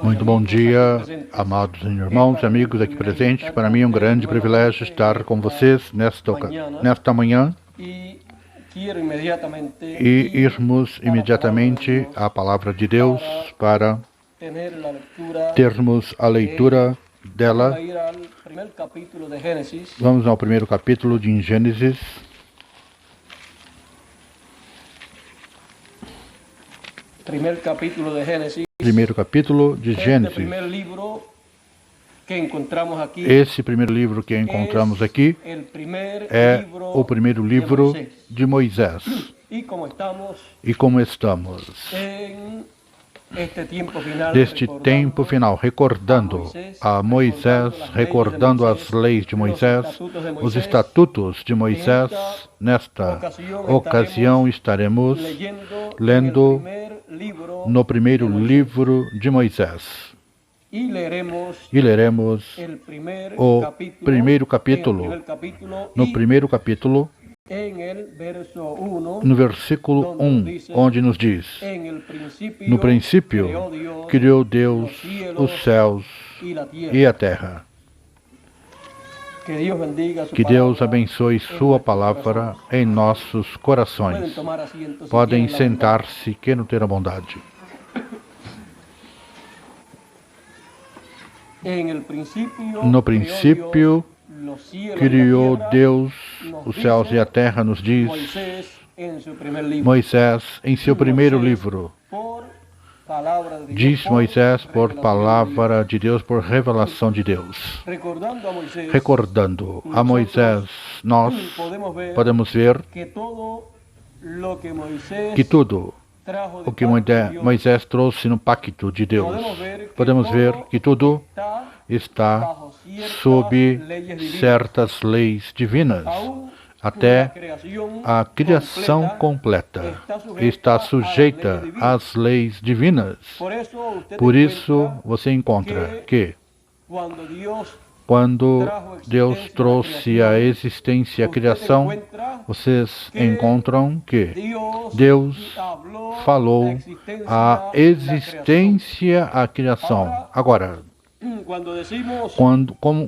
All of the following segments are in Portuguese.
Muito bom dia, amados irmãos e amigos aqui presentes. Para mim é um grande privilégio estar com vocês nesta manhã e irmos imediatamente à Palavra de Deus para termos a leitura dela. Vamos ao primeiro capítulo de Gênesis. Primeiro capítulo de Gênesis. Esse primeiro livro que encontramos aqui é o primeiro livro de Moisés. E como estamos deste tempo final, recordando a Moisés, recordando as leis de Moisés, os estatutos de Moisés, nesta ocasião estaremos lendo no primeiro livro de Moisés. E leremos o primeiro capítulo. No primeiro capítulo, no versículo 1, onde nos diz: no princípio criou Deus os céus e a terra. Que Deus abençoe sua palavra em nossos corações. Podem sentar-se, que não terá bondade. No princípio criou Deus os céus e a terra, nos diz Moisés em seu primeiro livro. Diz Moisés por palavra de Deus, por revelação de Deus. Recordando a Moisés, nós podemos ver que tudo o que Moisés trouxe no pacto de Deus, podemos ver que tudo está sob certas leis divinas. Até a criação completa está sujeita às leis divinas. Por isso, você encontra que, quando Deus trouxe a existência e a criação, vocês encontram que Deus falou a existência, a criação. Agora,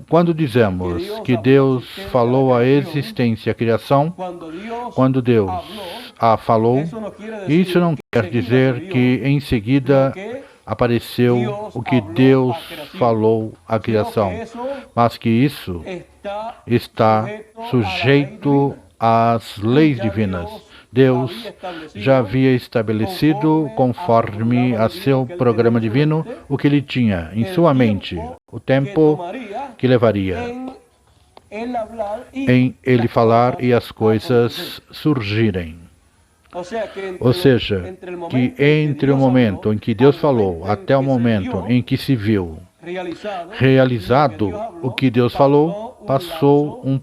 quando dizemos que Deus falou a existência e a criação, quando Deus a falou, isso não quer dizer que em seguida apareceu o que Deus falou à criação, mas que isso está sujeito às leis divinas. Deus já havia estabelecido, conforme a seu programa divino, o que ele tinha em sua mente, o tempo que levaria em ele falar e as coisas surgirem. Ou seja, que entre o momento em que Deus falou até o momento em que se viu realizado o que Deus falou, passou um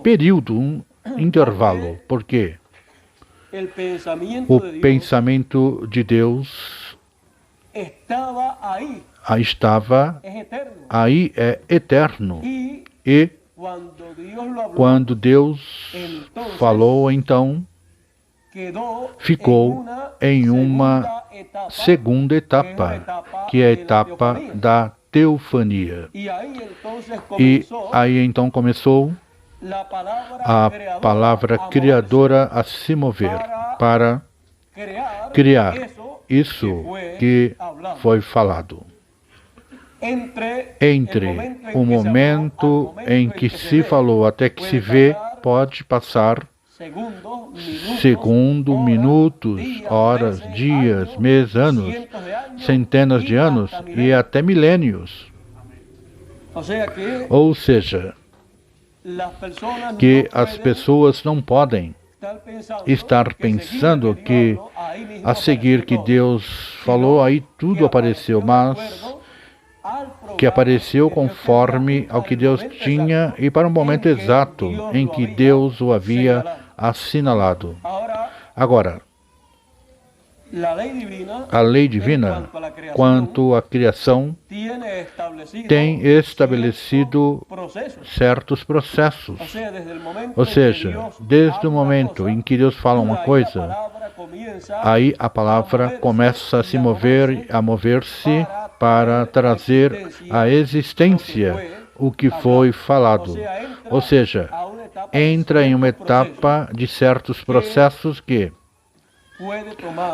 período, um intervalo. Por quê? O pensamento de Deus estava aí, é eterno. E quando Deus falou, então ficou em uma segunda etapa, que é a etapa da teofania. E aí então começou a palavra criadora a se mover para criar isso que foi falado. Entre o momento em que se falou até que se vê, pode passar segundo, minutos, horas, dias, meses, anos, centenas de anos e até milênios. Ou seja, que as pessoas não podem estar pensando que a seguir que Deus falou, aí tudo apareceu, mas que apareceu conforme ao que Deus tinha e para um momento exato em que Deus o havia assinalado. Agora, a lei divina, quanto à criação, tem estabelecido certos processos. Ou seja, desde o momento em que Deus fala uma coisa, aí a palavra começa a se mover, a mover-se para trazer à existência o que foi falado. Ou seja, entra em uma etapa de certos processos que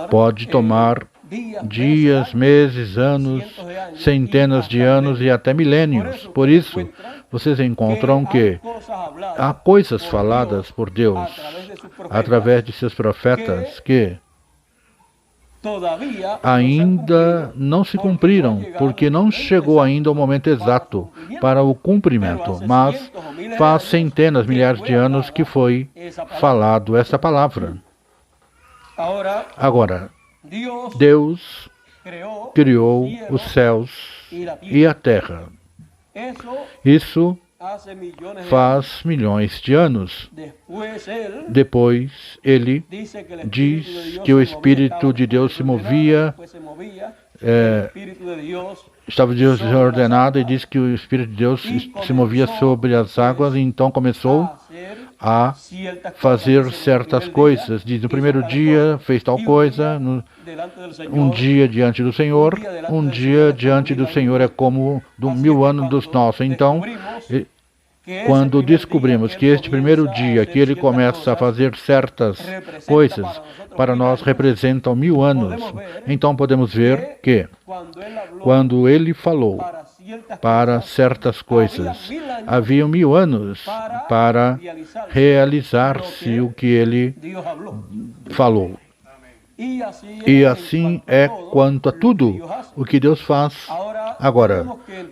pode tomar dias, meses, anos, centenas de anos e até milênios. Por isso, vocês encontram que há coisas faladas por Deus através de seus profetas que ainda não se cumpriram, porque não chegou ainda o momento exato para o cumprimento, mas faz centenas, milhares de anos que foi falado essa palavra. Agora, Deus criou os céus e a terra. Isso faz milhões de anos. Depois, ele diz que o Espírito de Deus se movia, estava desordenado, e diz que o Espírito de Deus se movia sobre as águas, e então começou a fazer certas coisas. Diz, no primeiro dia fez tal coisa, um dia diante do Senhor, um dia diante do Senhor é como 1000 anos dos nossos. Então, quando descobrimos que este primeiro dia que ele começa a fazer certas coisas, para nós representam 1000 anos, então podemos ver que quando ele falou para certas coisas, havia 1000 anos para realizar-se o que ele falou. E assim é quanto a tudo o que Deus faz. Agora,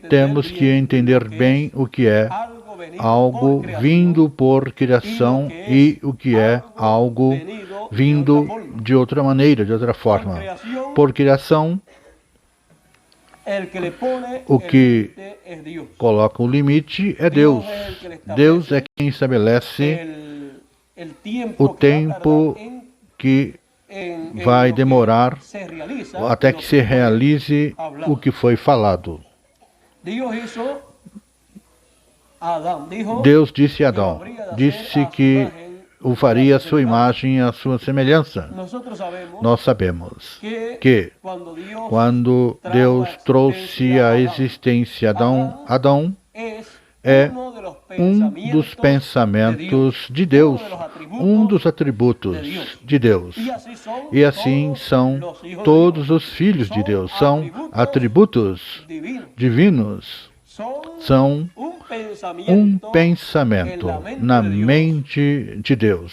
temos que entender bem o que é algo vindo por criação e o que é algo vindo de outra maneira, de outra forma. Por criação, o que coloca o limite é Deus. Deus é quem estabelece o tempo que vai demorar até que se realize o que foi falado. Deus disse a Adão, disse que o faria a sua imagem e a sua semelhança. Nós sabemos que quando Deus trouxe à existência Adão é um dos pensamentos de Deus, um dos atributos de Deus. E assim são todos os filhos de Deus, são atributos divinos, são um pensamento na mente de Deus,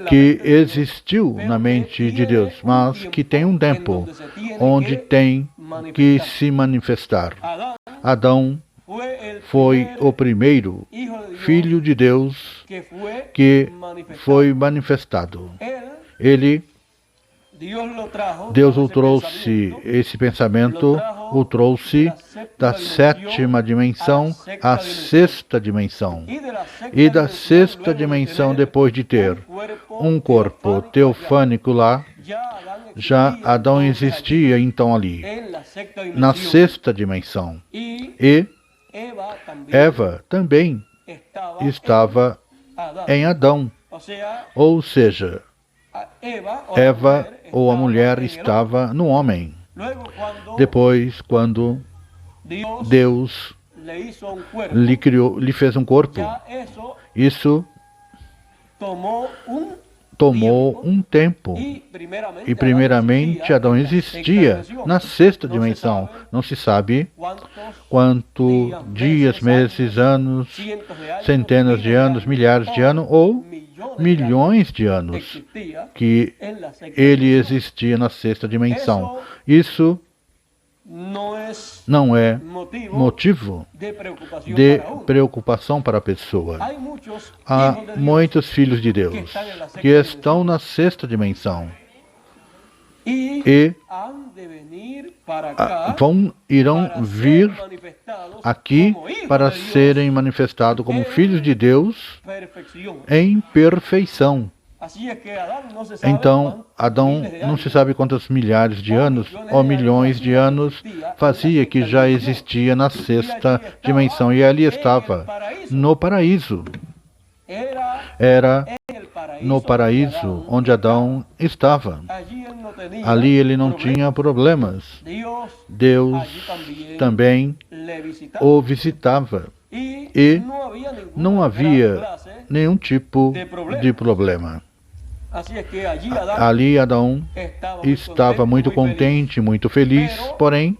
que existiu na mente de Deus, mas que tem um tempo onde tem que se manifestar. Adão foi o primeiro filho de Deus que foi manifestado. Deus o trouxe, esse pensamento o trouxe da 7ª dimensão à 6ª dimensão. E da 6ª dimensão, depois de ter um corpo teofânico lá, já Adão existia então ali, na 6ª dimensão. E Eva também estava em Adão. Ou seja, Eva, ou a mulher, estava no homem. Depois, quando Deus lhe fez um corpo, isso tomou um tempo. E primeiramente Adão existia na 6ª dimensão. Não se sabe quantos dias, meses, anos, centenas de anos, milhares de anos ou milhões de anos que ele existia na 6ª dimensão. Isso não é motivo de preocupação para a pessoa. Há muitos filhos de Deus que estão na 6ª dimensão e irão vir aqui para serem manifestados como filhos de Deus em perfeição. Então, Adão não se sabe quantos milhares de anos ou milhões de anos fazia que já existia na 6ª dimensão, e ali estava no paraíso. Era no paraíso onde Adão estava. Ali ele não tinha problemas. Deus também o visitava. E não havia nenhum tipo de problema. Ali Adão estava muito contente, muito feliz, porém,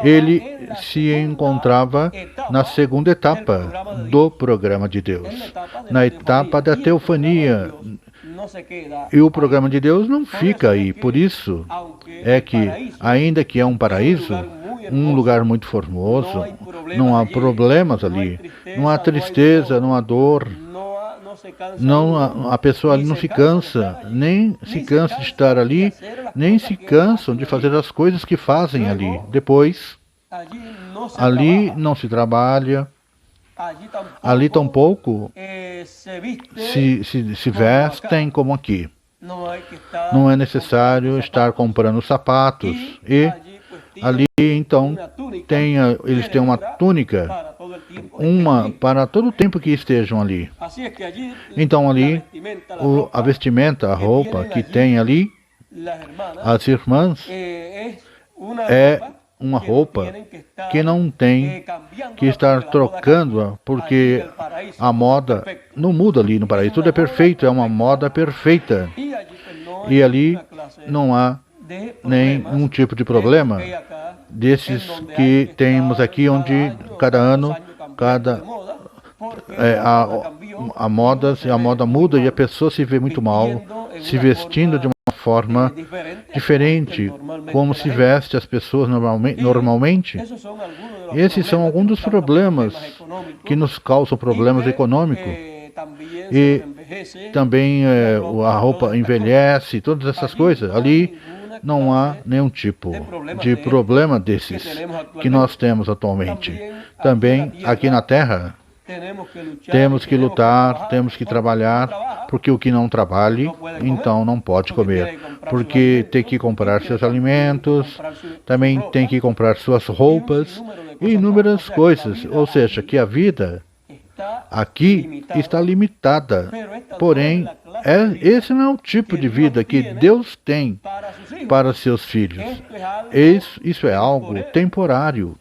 ele se encontrava na segunda etapa do programa de Deus, na etapa da teofania. E o programa de Deus não fica aí, por isso é que, ainda que é um paraíso, um lugar muito formoso, não há problemas ali, não há tristeza, não há dor, a pessoa ali não se cansa, nem se cansa de estar ali, nem se cansam de fazer as coisas que fazem ali. Depois, ali não se trabalha, ali tampouco se vestem como aqui. Não é necessário estar comprando sapatos. E ali, então, eles têm uma túnica, para todo o tempo que estejam ali. Então, ali, a vestimenta, a roupa que tem ali, as irmãs, é uma roupa que não tem que estar trocando, porque a moda não muda ali no paraíso. Tudo é perfeito, é uma moda perfeita. E ali não há nenhum tipo de problema desses que temos aqui, onde cada ano, a moda muda e a pessoa se vê muito mal, se vestindo de uma forma diferente, como se veste as pessoas normalmente. Esses são alguns dos problemas que nos causam problemas econômicos. E também a roupa envelhece, todas essas coisas. Ali não há nenhum tipo de problema desses que nós temos atualmente. Também aqui na Terra, temos que lutar, temos que trabalhar, porque o que não trabalhe, então não pode comer. Porque tem que comprar seus alimentos, também tem que comprar suas roupas e inúmeras coisas. Ou seja, que a vida aqui está limitada. Porém, esse não é o tipo de vida que Deus tem para seus filhos. Isso é algo temporário.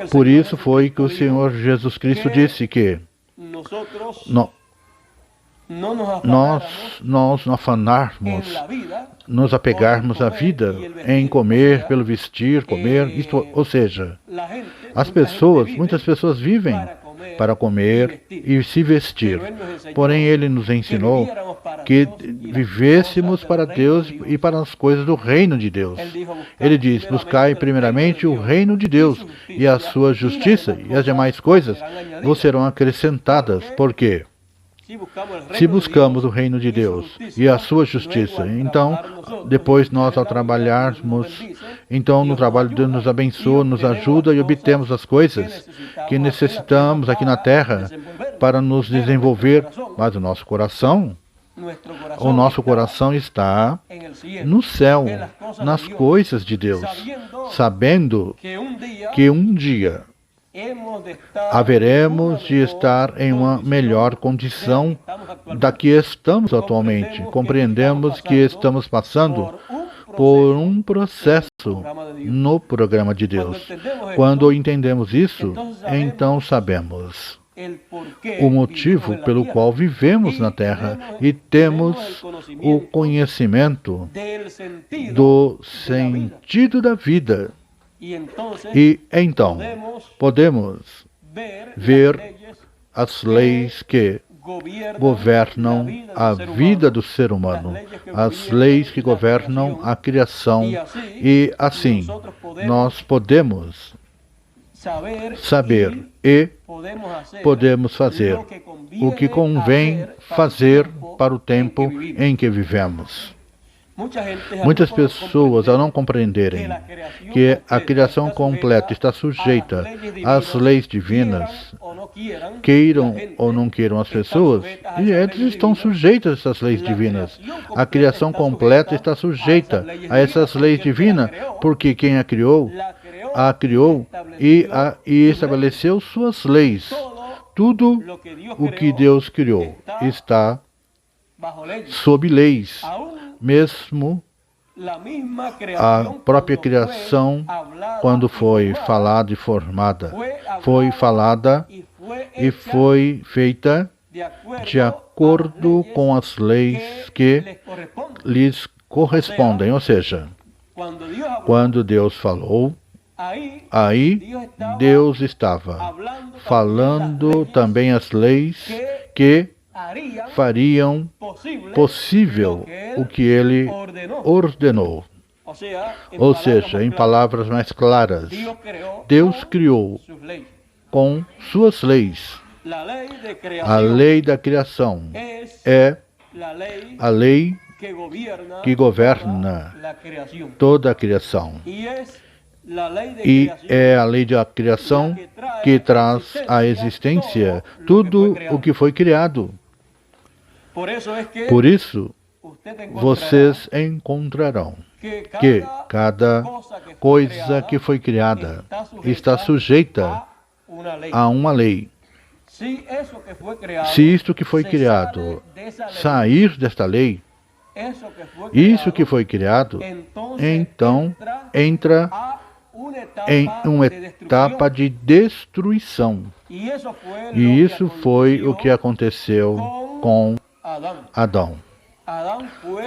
Por isso foi que o Senhor Jesus Cristo disse que nós nos afanarmos, nos apegarmos à vida em comer, pelo vestir, comer, ou seja, muitas pessoas vivem para comer e se vestir. Porém, Ele nos ensinou que vivêssemos para Deus e para as coisas do reino de Deus. Ele diz, buscai primeiramente o reino de Deus e a sua justiça, e as demais coisas vos serão acrescentadas. Por quê? Se buscamos o reino de Deus e a sua justiça, então, depois nós, ao trabalharmos, então no trabalho Deus nos abençoa, nos ajuda e obtemos as coisas que necessitamos aqui na Terra para nos desenvolver. Mas o nosso coração está no céu, nas coisas de Deus, sabendo que um dia haveremos de estar em uma melhor condição da que estamos atualmente. Compreendemos que estamos passando por um processo no programa de Deus. Quando entendemos isso, então sabemos o motivo pelo qual vivemos na Terra e temos o conhecimento do sentido da vida. E então podemos ver as leis que governam a vida do ser humano, as leis que governam a criação, e assim nós podemos saber e podemos fazer o que convém fazer para o tempo em que vivemos. Muitas pessoas, ao não compreenderem que a criação completa está sujeita às leis divinas, queiram ou não queiram as pessoas, e eles estão sujeitos a essas leis divinas. A criação completa está sujeita a essas leis divinas, porque quem a criou e estabeleceu suas leis. Tudo o que Deus criou está sob leis. Mesmo a própria criação, quando foi falada e formada, foi falada e foi feita de acordo com as leis que lhes correspondem. Ou seja, quando Deus falou, aí Deus estava falando também as leis que fariam possível o que Ele ordenou. Ou seja, em palavras mais claras, Deus criou com suas leis. A lei da criação é a lei que governa toda a criação. E é a lei da criação que traz à existência tudo o que foi criado. Por isso, vocês encontrarão que cada coisa que foi criada está sujeita a uma lei. Se isto que foi criado sair desta lei, isso que foi criado, então entra em uma etapa de destruição. E isso foi o que aconteceu com Adão.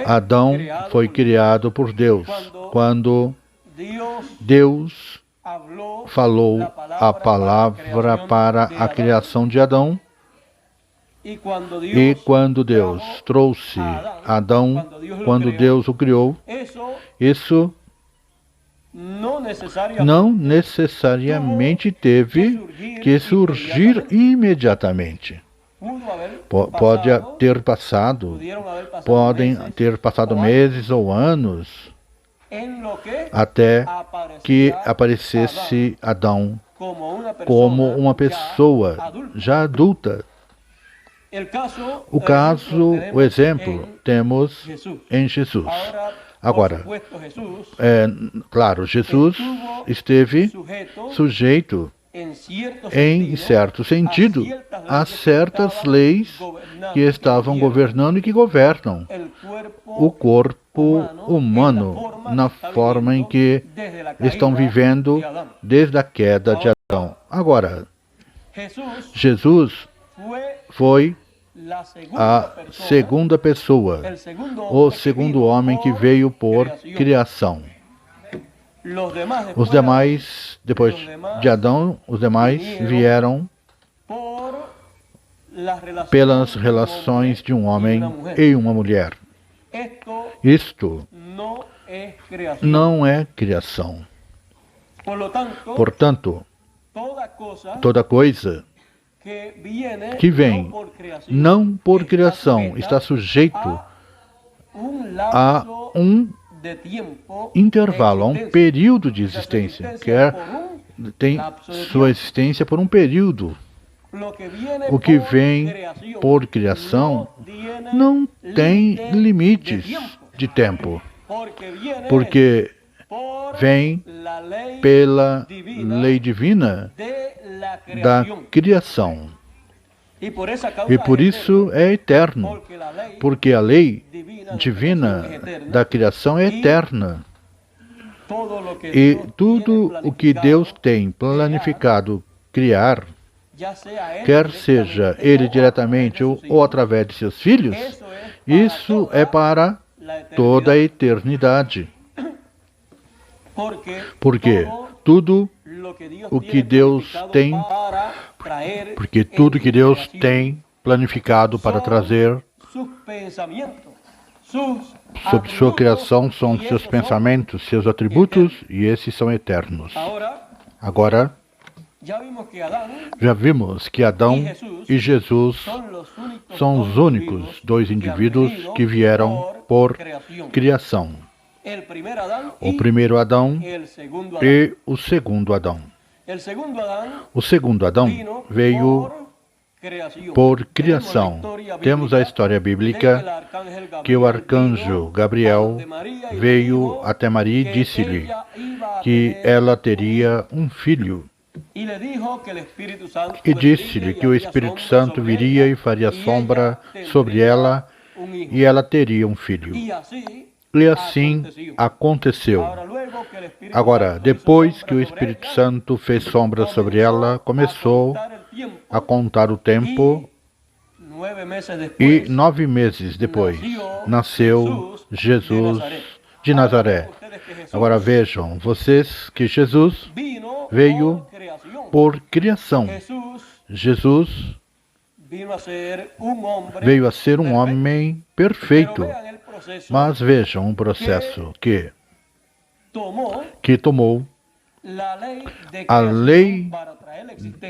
Adão foi criado por Deus. Quando Deus falou a palavra para a criação de Adão, e quando Deus trouxe Adão, quando Deus o criou, isso não necessariamente teve que surgir imediatamente. Pode ter passado, podem ter passado meses ou anos até que aparecesse Adão como uma pessoa já adulta. O exemplo, temos em Jesus. Agora, claro, Jesus esteve sujeito, em certo sentido, a certas leis que estavam governando e que governam o corpo humano na forma em que estão vivendo desde a queda de Adão. Agora, Jesus foi a segunda pessoa, o segundo homem que veio por criação. Os demais, depois de Adão, os demais vieram pelas relações de um homem e uma mulher. Isto não é criação. Portanto, toda coisa que vem não por criação está sujeito a um intervalo, a um período de existência, tem sua existência por um período. O que vem por criação não tem limites de tempo, porque vem pela lei divina da criação. E por isso é eterno, porque a lei divina da criação é eterna. E tudo o que Deus tem planificado criar, quer seja Ele diretamente ou através de seus filhos, isso é para toda a eternidade. Porque tudo o que Deus tem, planificado para trazer sobre sua criação são seus pensamentos, seus atributos, e esses são eternos. Agora, já vimos que Adão e Jesus são os únicos dois indivíduos que vieram por criação. O primeiro Adão e o segundo Adão. O segundo Adão veio por criação. Temos a história bíblica que o arcanjo Gabriel veio até Maria e disse-lhe que ela teria um filho. E disse-lhe que o Espírito Santo viria e faria sombra sobre ela, e ela teria um filho. E assim aconteceu. Agora, depois que o Espírito Santo fez sombra sobre ela, começou a contar o tempo, e 9 meses depois nasceu Jesus de Nazaré. Agora vejam, vocês, que Jesus veio por criação. Jesus veio a ser um homem perfeito. Mas vejam um processo que tomou a lei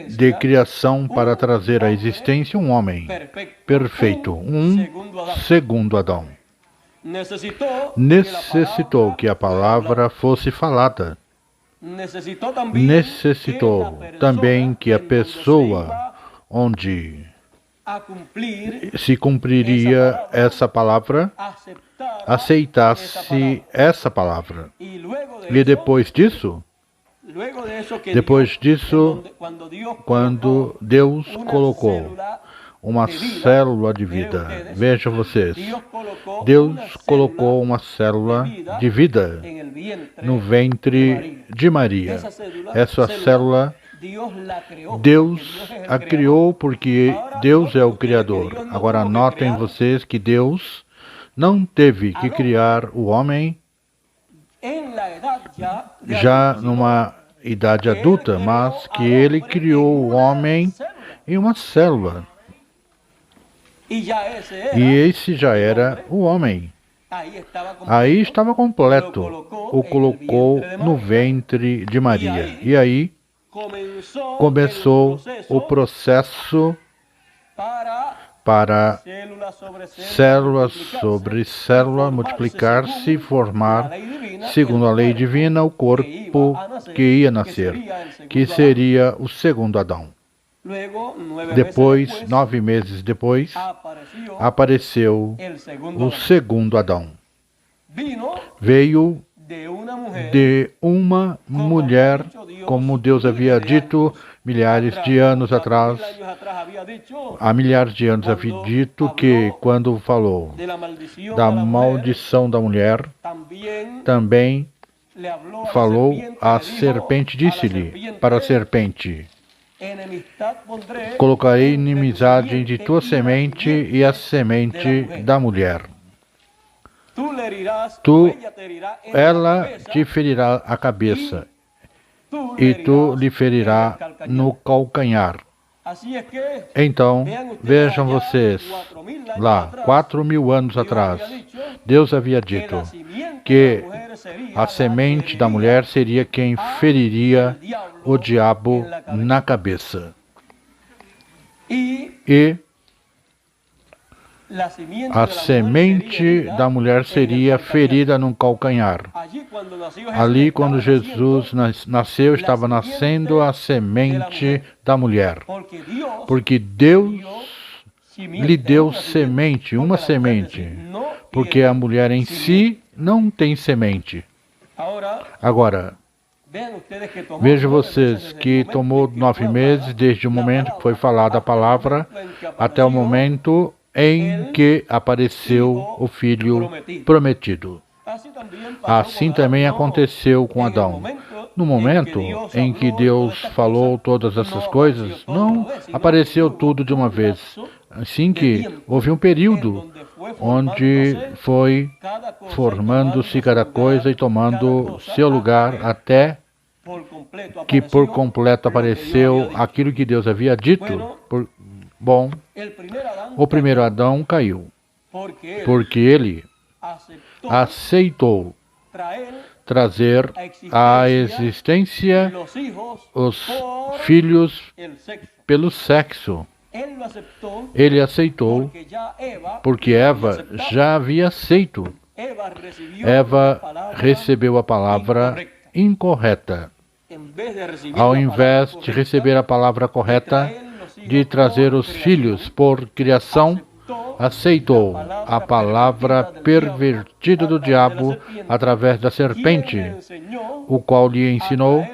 de criação para trazer à existência um homem perfeito, um segundo Adão. Necessitou que a palavra fosse falada. Necessitou também que a pessoa onde se cumpriria essa palavra aceitasse essa palavra. E depois disso, quando Deus colocou uma célula de vida, vejam vocês, Deus colocou uma célula de vida no ventre de Maria. Essa célula, Deus a criou porque Deus é o Criador. Agora notem vocês que Deus não teve que criar o homem já numa idade adulta, mas que Ele criou o homem em uma célula. E esse já era o homem. Aí estava completo. O colocou no ventre de Maria. E aí começou o processo para célula sobre célula multiplicar-se e formar, segundo a lei divina, o corpo que ia nascer, que seria o segundo Adão. Depois, 9 meses depois, apareceu o segundo Adão. Veio de uma mulher, como Deus havia dito milhares de anos atrás. Há milhares de anos havia dito que, quando falou da maldição da mulher, também falou à serpente, disse-lhe para a serpente: colocarei inimizade entre tua semente e a semente da mulher. Ela te ferirá a cabeça, e tu lhe ferirá no calcanhar. Então, vejam vocês, lá, 4.000 anos atrás, Deus havia dito que a semente da mulher seria quem feriria o diabo na cabeça. E a semente da mulher seria ferida no calcanhar. Ali, quando Jesus nasceu, estava nascendo a semente da mulher. Porque Deus lhe deu semente, uma semente. Porque a mulher em si não tem semente. Agora, vejam vocês que tomou 9 meses, desde o momento que foi falada a palavra, até o momento em que apareceu o Filho prometido. Assim também aconteceu com Adão. No momento em que Deus falou todas essas coisas, não apareceu tudo de uma vez. Assim que houve um período onde foi formando-se cada coisa e tomando seu lugar até que por completo apareceu aquilo que Deus havia dito. Bom, o primeiro Adão caiu, porque ele aceitou trazer à existência os filhos pelo sexo. Ele aceitou porque Eva já havia aceito. Eva recebeu a palavra incorreta. Ao invés de receber a palavra correta, de trazer os filhos por criação, aceitou a palavra pervertida do diabo através da serpente, o qual lhe ensinou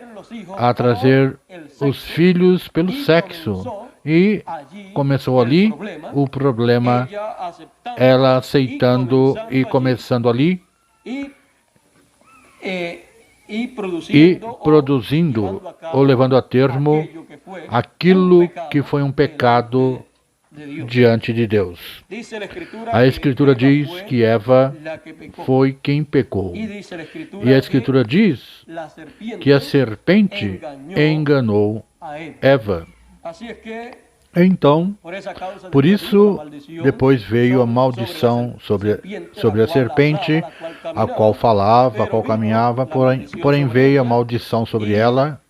a trazer os filhos pelo sexo. E começou ali o problema, ela aceitando e começando ali e produzindo ou levando a termo aquilo que foi um pecado diante de Deus. A Escritura diz que Eva foi quem pecou. E a Escritura diz que a serpente enganou Eva. Então, por isso, depois veio a maldição sobre a serpente, a qual falava, a qual caminhava, porém veio a maldição sobre ela,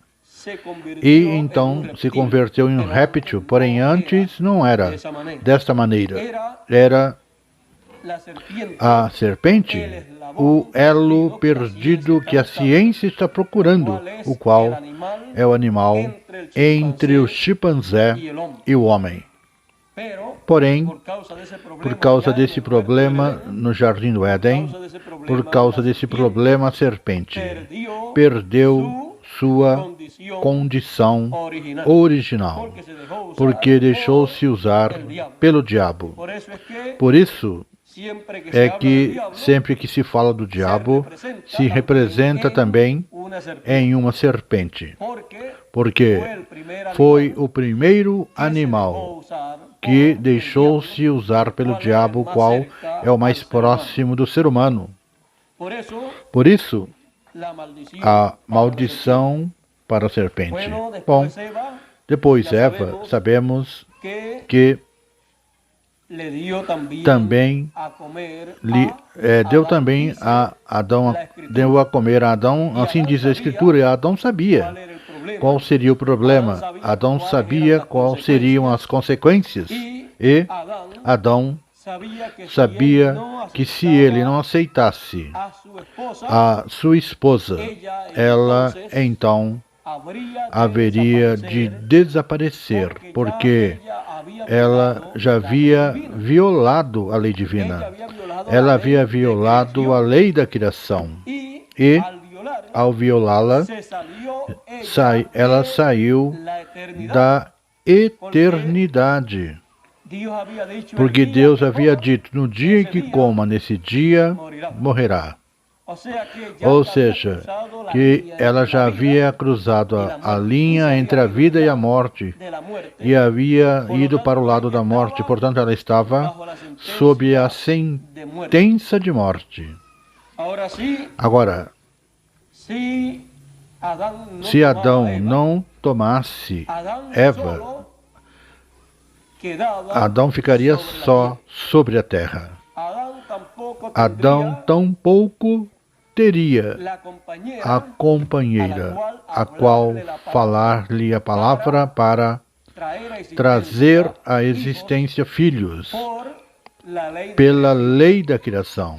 e então se converteu em um réptil, porém antes não era desta maneira. Era a serpente, o elo perdido que a ciência está procurando, o qual é o animal entre o chimpanzé e o homem. Porém, por causa desse problema no Jardim do Éden, por causa desse problema, a serpente perdeu sua condição original, porque deixou-se usar pelo diabo. Por isso, é que sempre que se fala do diabo, se representa também em uma serpente, porque foi o primeiro animal que deixou-se usar pelo diabo, qual é o mais próximo do ser humano. Por isso, a maldição para a serpente. Bom, depois Eva, sabemos que também deu também a Adão, deu a comer a Adão, assim diz a Escritura, e Adão sabia qual seria o problema, Adão sabia quais seriam as consequências, e Adão sabia que se ele não aceitasse a sua esposa, ela então haveria de desaparecer, porque ela já havia violado a lei divina. Ela havia violado a lei da criação. E, ao violá-la, ela saiu da eternidade. Porque Deus havia dito, no dia em que coma, nesse dia, morrerá. Ou seja, que ela já havia cruzado a linha entre a vida e a morte, e havia ido para o lado da morte, portanto ela estava sob a sentença de morte. Agora, se Adão não tomasse Eva, Adão ficaria só sobre a terra. Adão tampouco teria a companheira, a qual falar-lhe a palavra para trazer à existência filhos, pela lei da criação.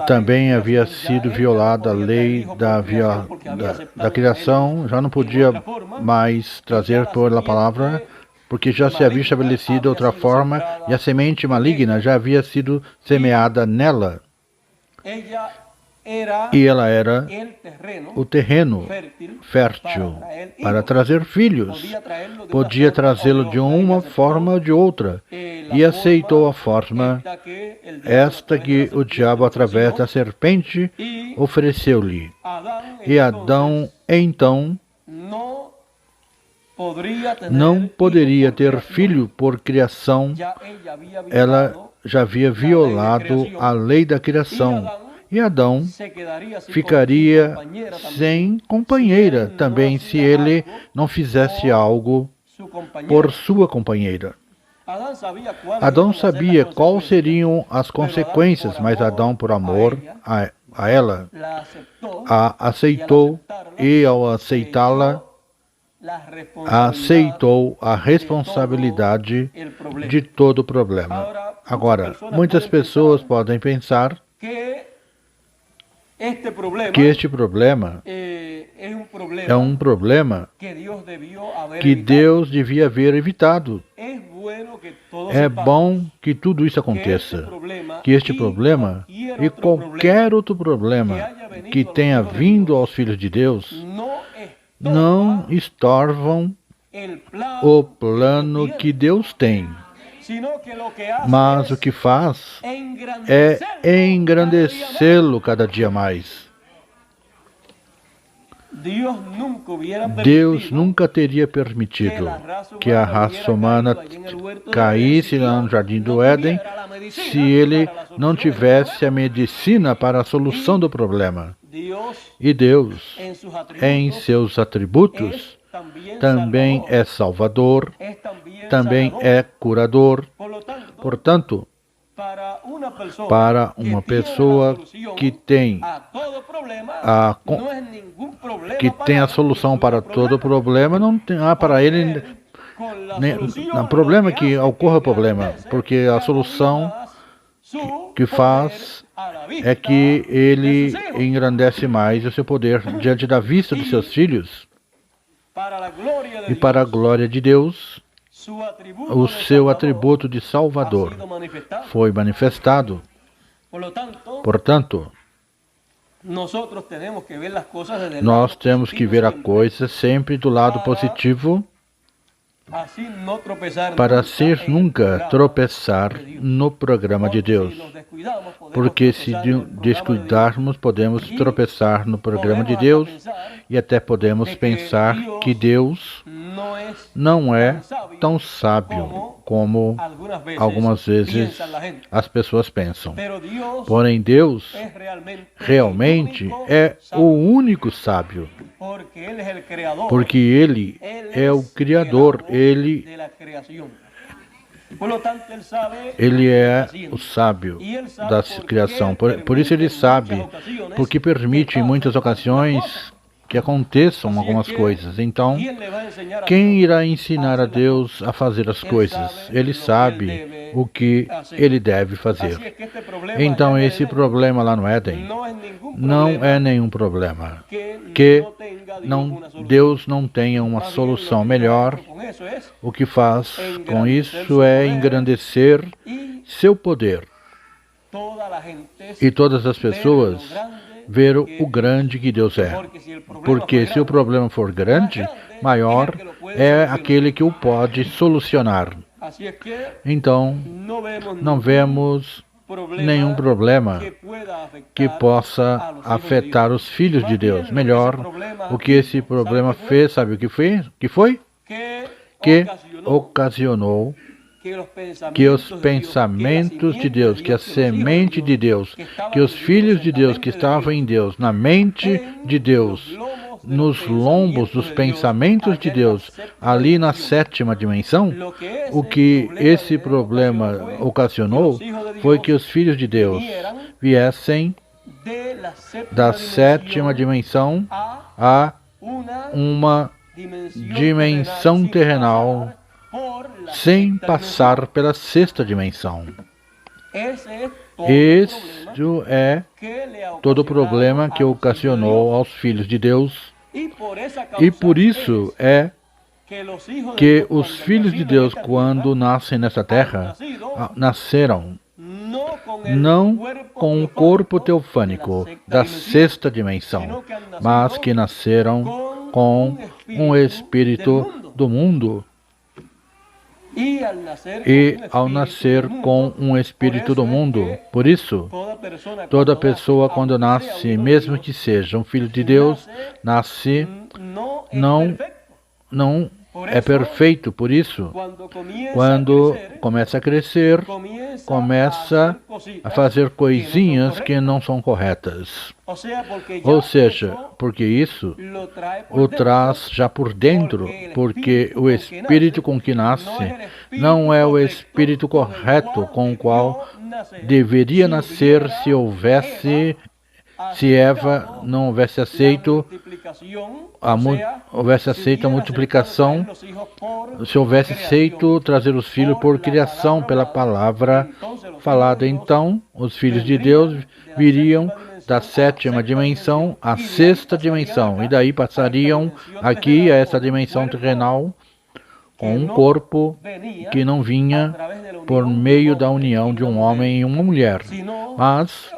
Também havia sido violada a lei da criação, já não podia mais trazer pela palavra, porque já se havia estabelecido outra forma e a semente maligna já havia sido semeada nela. E ela era o terreno fértil para trazer filhos. Podia trazê-lo de uma forma ou de outra. E aceitou a forma, esta que o diabo, através da serpente, ofereceu-lhe. E Adão, então, não poderia ter filho por criação, ela já havia violado a lei da criação, e Adão ficaria sem companheira também se ele não fizesse algo por sua companheira. Adão sabia quais seriam as consequências, mas Adão, por amor a ela, a aceitou, e ao aceitá-la, aceitou a responsabilidade de todo o problema. Agora, muitas pessoas podem pensar que este problema é um problema que Deus devia haver evitado. É bom que tudo isso aconteça, que este problema e qualquer outro problema que tenha vindo aos filhos de Deus não estorvam o plano que Deus tem, mas o que faz é engrandecê-lo cada dia mais. Deus nunca teria permitido que a raça humana caísse lá no Jardim do Éden se Ele não tivesse a medicina para a solução do problema. E Deus, em seus atributos, também é Salvador, também é curador. Portanto, para uma pessoa que tem a solução para todo problema, não tem para ele não problema que ocorra problema, porque a solução que faz é que ele engrandece mais o seu poder diante da vista de seus filhos. E para a glória de Deus, o seu atributo de Salvador foi manifestado. Portanto, nós temos que ver a coisa sempre do lado positivo, para assim nunca tropeçar no programa de Deus. Porque se descuidarmos, podemos tropeçar no programa de Deus e até podemos pensar que Deus não é tão sábio como algumas vezes as pessoas pensam. Porém, Deus realmente é o único sábio, porque Ele é o Criador, Ele é o sábio da criação. Por isso Ele sabe, porque permite em muitas ocasiões que aconteçam algumas coisas. Então, quem irá ensinar a Deus a fazer as coisas? Ele sabe o que Ele deve fazer. Então, esse problema lá no Éden não é nenhum problema que Deus não tenha uma solução melhor. O que faz com isso é engrandecer seu poder. E todas as pessoas ver o grande que Deus é. Porque se o problema for grande, maior é aquele que o pode solucionar. Então, não vemos nenhum problema que possa afetar os filhos de Deus. Melhor, o que esse problema fez, sabe o que foi? Que ocasionou que os pensamentos de Deus, que a semente de Deus, que os filhos de Deus que estavam em Deus, na mente de Deus, nos lombos dos pensamentos de Deus, ali na sétima dimensão, o que esse problema ocasionou foi que os filhos de Deus viessem da sétima dimensão a uma dimensão terrenal, sem passar pela sexta dimensão. Este é todo o problema que ocasionou aos filhos de Deus. E por isso é que os filhos de Deus, quando nascem nessa terra, nasceram não com o corpo teofânico da sexta dimensão, mas que nasceram com um espírito do mundo. E ao nascer com um espírito do mundo, por isso, toda pessoa quando nasce, mesmo que seja um filho de Deus, nasce, não é perfeito. Por isso, quando começa a crescer, começa a fazer coisinhas que não são corretas. Ou seja, porque isso o traz já por dentro, porque o espírito com que nasce não é o espírito correto com o qual deveria nascer se Eva não houvesse aceito a multiplicação, se houvesse aceito trazer os filhos por criação, pela palavra falada. Então, os filhos de Deus viriam da sétima dimensão à sexta dimensão, e daí passariam aqui a essa dimensão terrenal com um corpo que não vinha por meio da união de um homem e uma mulher, mas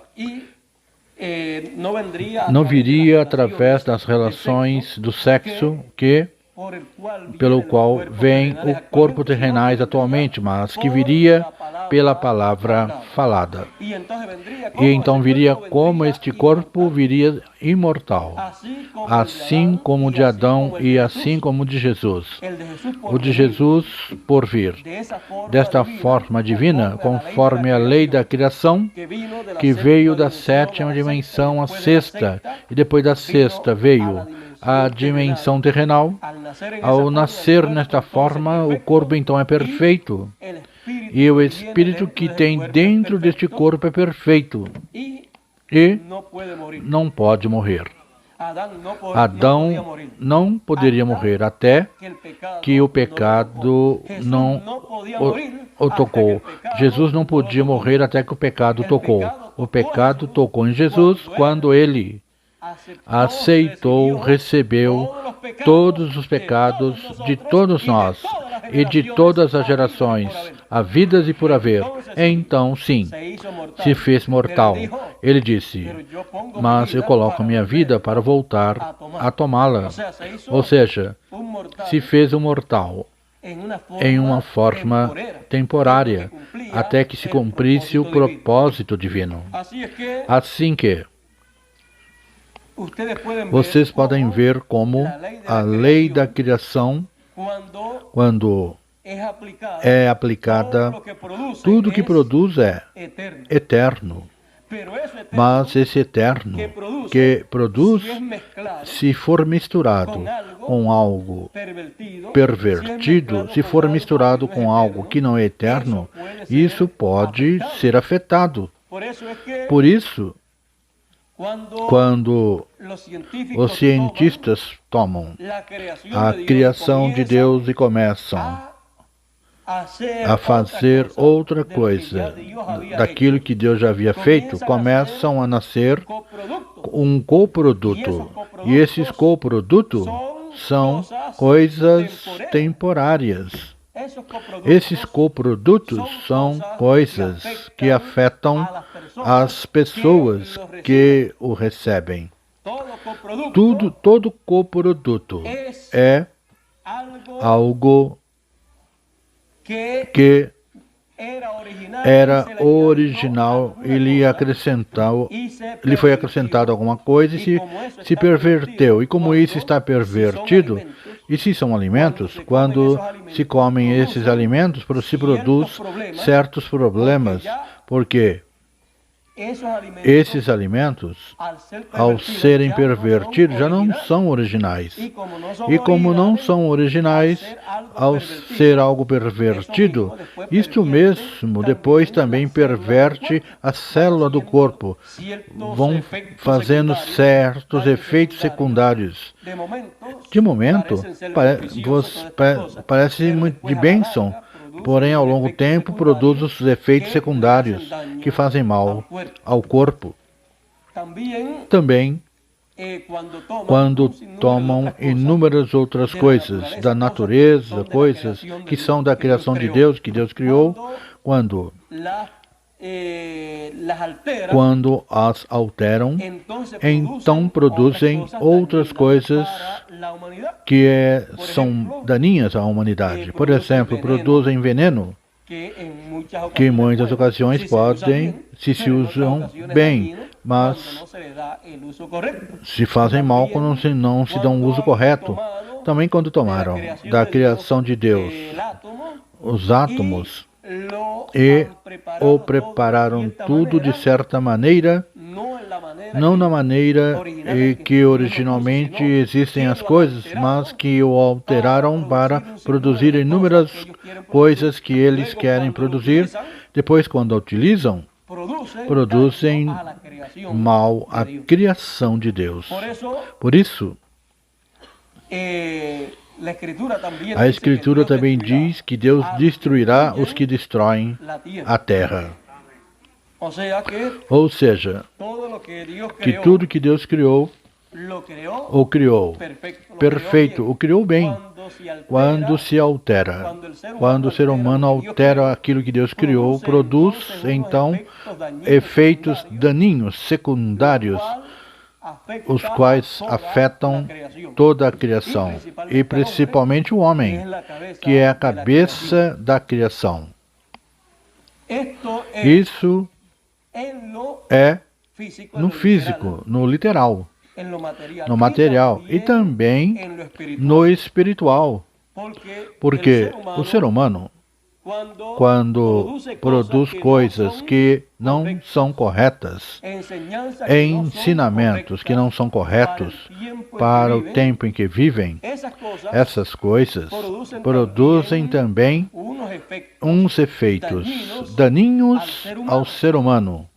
não viria através das relações do sexo pelo qual vem o corpo terrenais atualmente, mas que viria pela palavra falada. E então viria como este corpo viria imortal, assim como o de Adão e assim como o de Jesus. O de Jesus por vir. Desta forma divina, conforme a lei da criação, que veio da sétima dimensão à sexta, e depois da sexta veio a dimensão terrenal. Ao nascer nesta forma, o corpo então é perfeito. E o espírito que tem dentro deste corpo é perfeito. E não pode morrer. Adão não poderia morrer até que o pecado não o tocou. Jesus não podia morrer até que o pecado tocou. O pecado tocou em Jesus quando ele aceitou, recebeu todos os pecados de todos nós e de todas as gerações, havidas e por haver. Então, sim, se fez mortal. Ele disse, mas eu coloco minha vida para voltar a tomá-la. Ou seja, se fez um mortal em uma forma temporária, até que se cumprisse o propósito divino. Assim que vocês podem ver como a lei da criação, quando é aplicada, tudo que produz é eterno. Mas esse eterno que produz, se for misturado com algo pervertido, se for misturado com algo que não é eterno, isso pode ser afetado. Por isso, quando os cientistas tomam a criação de Deus e começam a fazer outra coisa daquilo que Deus já havia feito, começam a nascer um coproduto. E esses coprodutos são coisas temporárias. Esses coprodutos são coisas que afetam as pessoas que o recebem. Todo coproduto é algo que era original e lhe foi acrescentado alguma coisa e se perverteu. E como isso está pervertido, e se são alimentos, quando se comem esses alimentos, se produz certos problemas, porque esses alimentos, ao serem pervertidos, já não são originais. E como não são originais, ao ser algo pervertido, isto mesmo depois também perverte a célula do corpo. Vão fazendo certos efeitos secundários. De momento, parece muito de bênção. Porém, ao longo tempo, produz os efeitos secundários que fazem mal ao corpo. Também, quando tomam inúmeras outras coisas da natureza, coisas que são da criação de Deus, que Deus criou, quando as alteram, então produzem outras coisas que são daninhas à humanidade. Por exemplo, produzem veneno, que em muitas ocasiões podem, se usam bem, mas se fazem mal quando não se dão um uso correto. Também quando tomaram da criação de Deus os átomos e o prepararam tudo de certa maneira, não na maneira que originalmente existem as coisas, mas que o alteraram para produzir inúmeras coisas que eles querem produzir. Depois, quando a utilizam, produzem mal à criação de Deus. Por isso, a Escritura também diz que Deus destruirá os que destroem a terra. Ou seja, que tudo que Deus criou, o criou perfeito, o criou bem. quando se altera. Quando o ser humano altera aquilo que Deus criou, produz, então, efeitos daninhos, secundários, os quais afetam toda a criação, e principalmente o homem, que é a cabeça da criação. Isso é no físico, no literal, no material e também no espiritual, porque o ser humano, quando produz coisas que não são corretas, ensinamentos que não são corretos para o tempo em que vivem, essas coisas produzem também uns efeitos daninhos ao ser humano.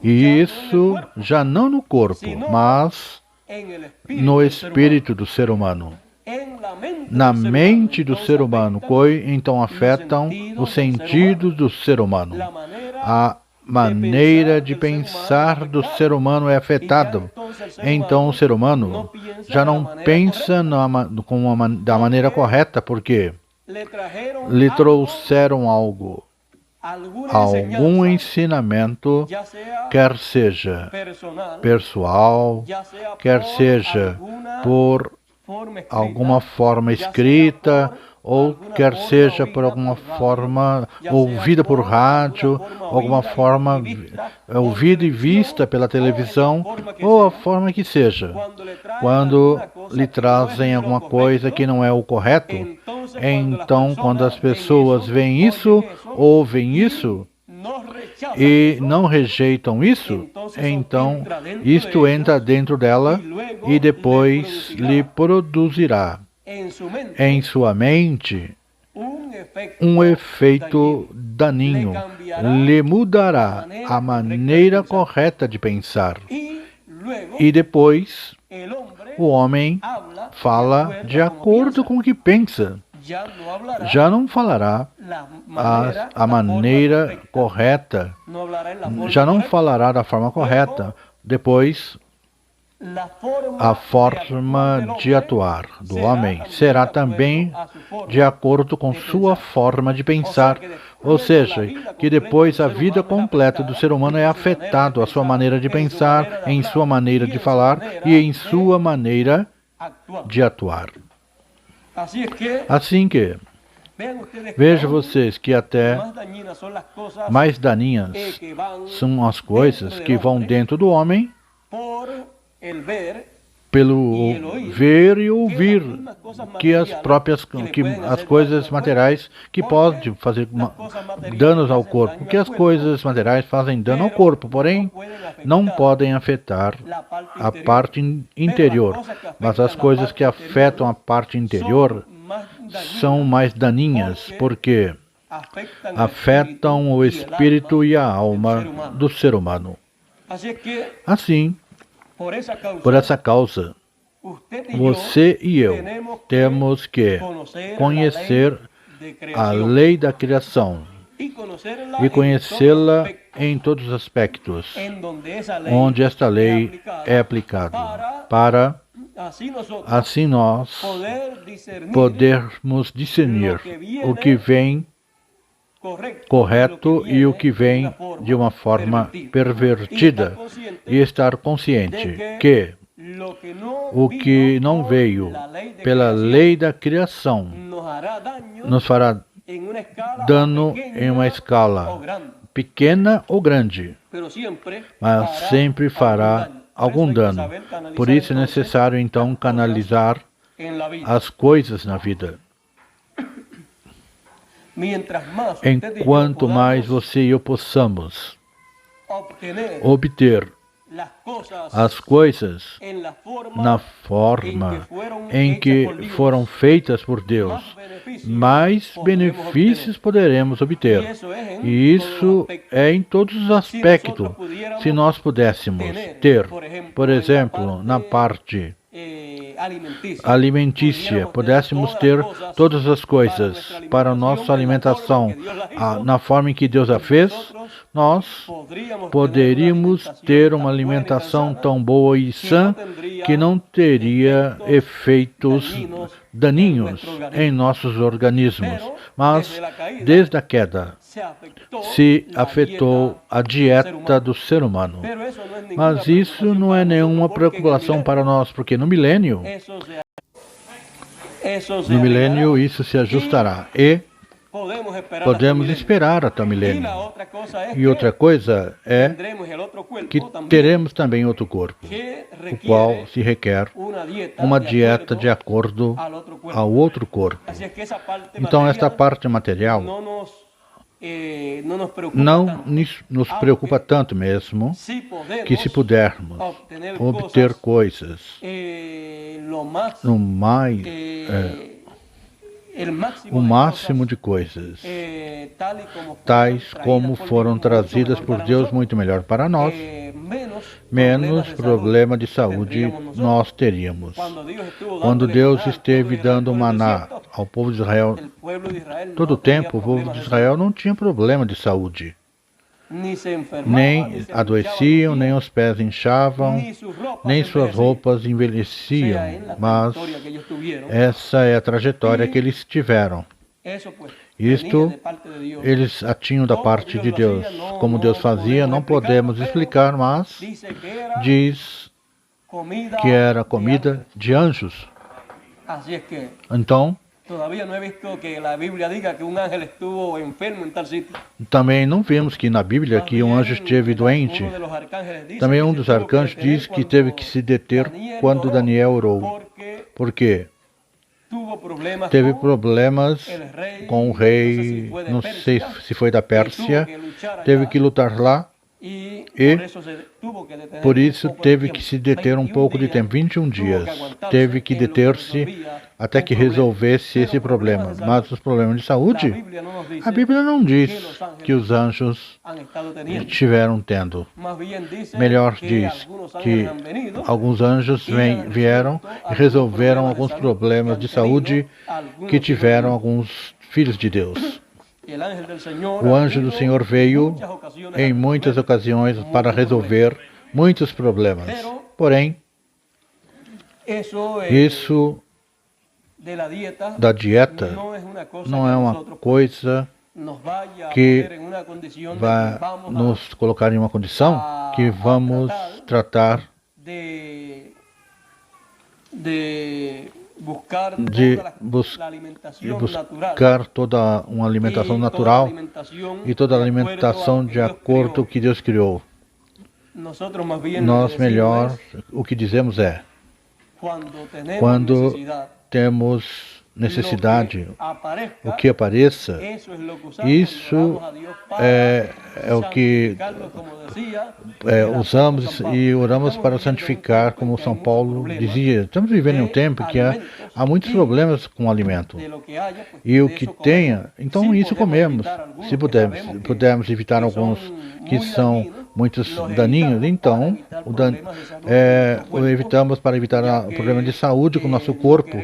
E isso já não no corpo, mas no espírito do ser humano. Na mente do ser humano, que então afetam os sentidos do ser humano. A maneira de pensar do ser humano é afetada. Então o ser humano já não pensa da maneira correta, porque lhe trouxeram algo, algum ensinamento, quer seja pessoal, quer seja por alguma forma escrita, ou quer seja por alguma forma ouvida por rádio, alguma forma ouvida e vista pela televisão, ou a forma que seja. Quando lhe trazem alguma coisa que não é o correto, então quando as pessoas veem isso, ouvem isso, e não rejeitam isso, então isto entra dentro dela e depois lhe produzirá em sua mente um efeito daninho, lhe mudará a maneira correta de pensar. E depois o homem fala de acordo com o que pensa. Já não falará a maneira correta, já não falará da forma correta. Depois, a forma de atuar do homem será também de acordo com sua forma de pensar. Ou seja, que depois a vida completa do ser humano é afetado, a sua maneira de pensar, em sua maneira de falar e em sua maneira de atuar. Assim que, vejam vocês que até mais daninhas são as coisas que vão dentro do homem pelo ver e ouvir, que as coisas materiais que podem fazer danos ao corpo, que as coisas materiais fazem dano ao corpo, porém não podem afetar a parte interior, mas as coisas que afetam a parte interior são mais daninhas, porque afetam o espírito e a alma do ser humano. Assim, por essa causa, você e eu temos que conhecer a lei da criação e conhecê-la em todos os aspectos, onde esta lei é aplicada, para assim nós podermos discernir o que vem correto e o que vem de uma forma pervertida, e estar consciente que o que não veio pela lei da criação nos fará dano em uma escala pequena ou grande, mas sempre fará algum dano. Por isso é necessário então canalizar as coisas na vida. Enquanto mais você e eu possamos obter as coisas na forma em que foram feitas por Deus, mais benefícios poderemos obter. E isso é em todos os aspectos. Se nós pudéssemos ter, por exemplo, na parte alimentícia, pudéssemos ter todas as coisas para a nossa alimentação na forma em que Deus a fez, nós poderíamos ter uma alimentação tão boa e sã que não teria efeitos daninhos em nossos organismos. Mas, desde a queda, se afetou a dieta do ser humano. Mas isso não é nenhuma preocupação para nós, porque no milênio isso se ajustará e podemos esperar até o milênio. E outra coisa é que teremos também outro corpo, o qual se requer uma dieta de acordo ao outro corpo. Então, esta parte material não nos preocupa tanto mesmo, que se pudermos obter coisas o máximo de coisas, tais como foram trazidas por Deus, muito melhor para nós, menos problema de saúde nós teríamos. Quando Deus esteve dando maná ao povo de Israel, todo o tempo o povo de Israel não tinha problema de saúde. Nem adoeciam, nem os pés inchavam, nem suas roupas envelheciam, mas essa é a trajetória que eles tiveram. Isto eles a tinham da parte de Deus. Como Deus fazia, não podemos explicar, mas diz que era comida de anjos. Então, também não vemos que na Bíblia que um anjo esteve doente. Também um dos arcanjos diz que teve que se deter quando Daniel orou. Por quê? Teve problemas com o rei, não sei se foi da Pérsia, teve que lutar lá. E por isso teve que se deter um pouco de tempo, 21 dias. Teve que deter-se até que resolvesse esse problema. Mas os problemas de saúde, a Bíblia não diz que os anjos estiveram tendo. Melhor diz que alguns anjos vieram e resolveram alguns problemas de saúde que tiveram alguns filhos de Deus. O anjo do Senhor veio em muitas ocasiões para resolver muitos problemas. Porém, isso da dieta não é uma coisa que vai nos colocar em uma condição que vamos tratar de buscar toda uma alimentação natural e toda a alimentação de acordo com o que Deus criou. Nós melhor, o que dizemos é, quando temos necessidade, o que apareça, isso é o que usamos e oramos para santificar, como São Paulo dizia. Estamos vivendo em um tempo que há muitos problemas com o alimento. E o que tenha, então isso comemos. Se pudermos evitar alguns que são muitos daninhos, então o evitamos para evitar o problema de saúde com o nosso corpo,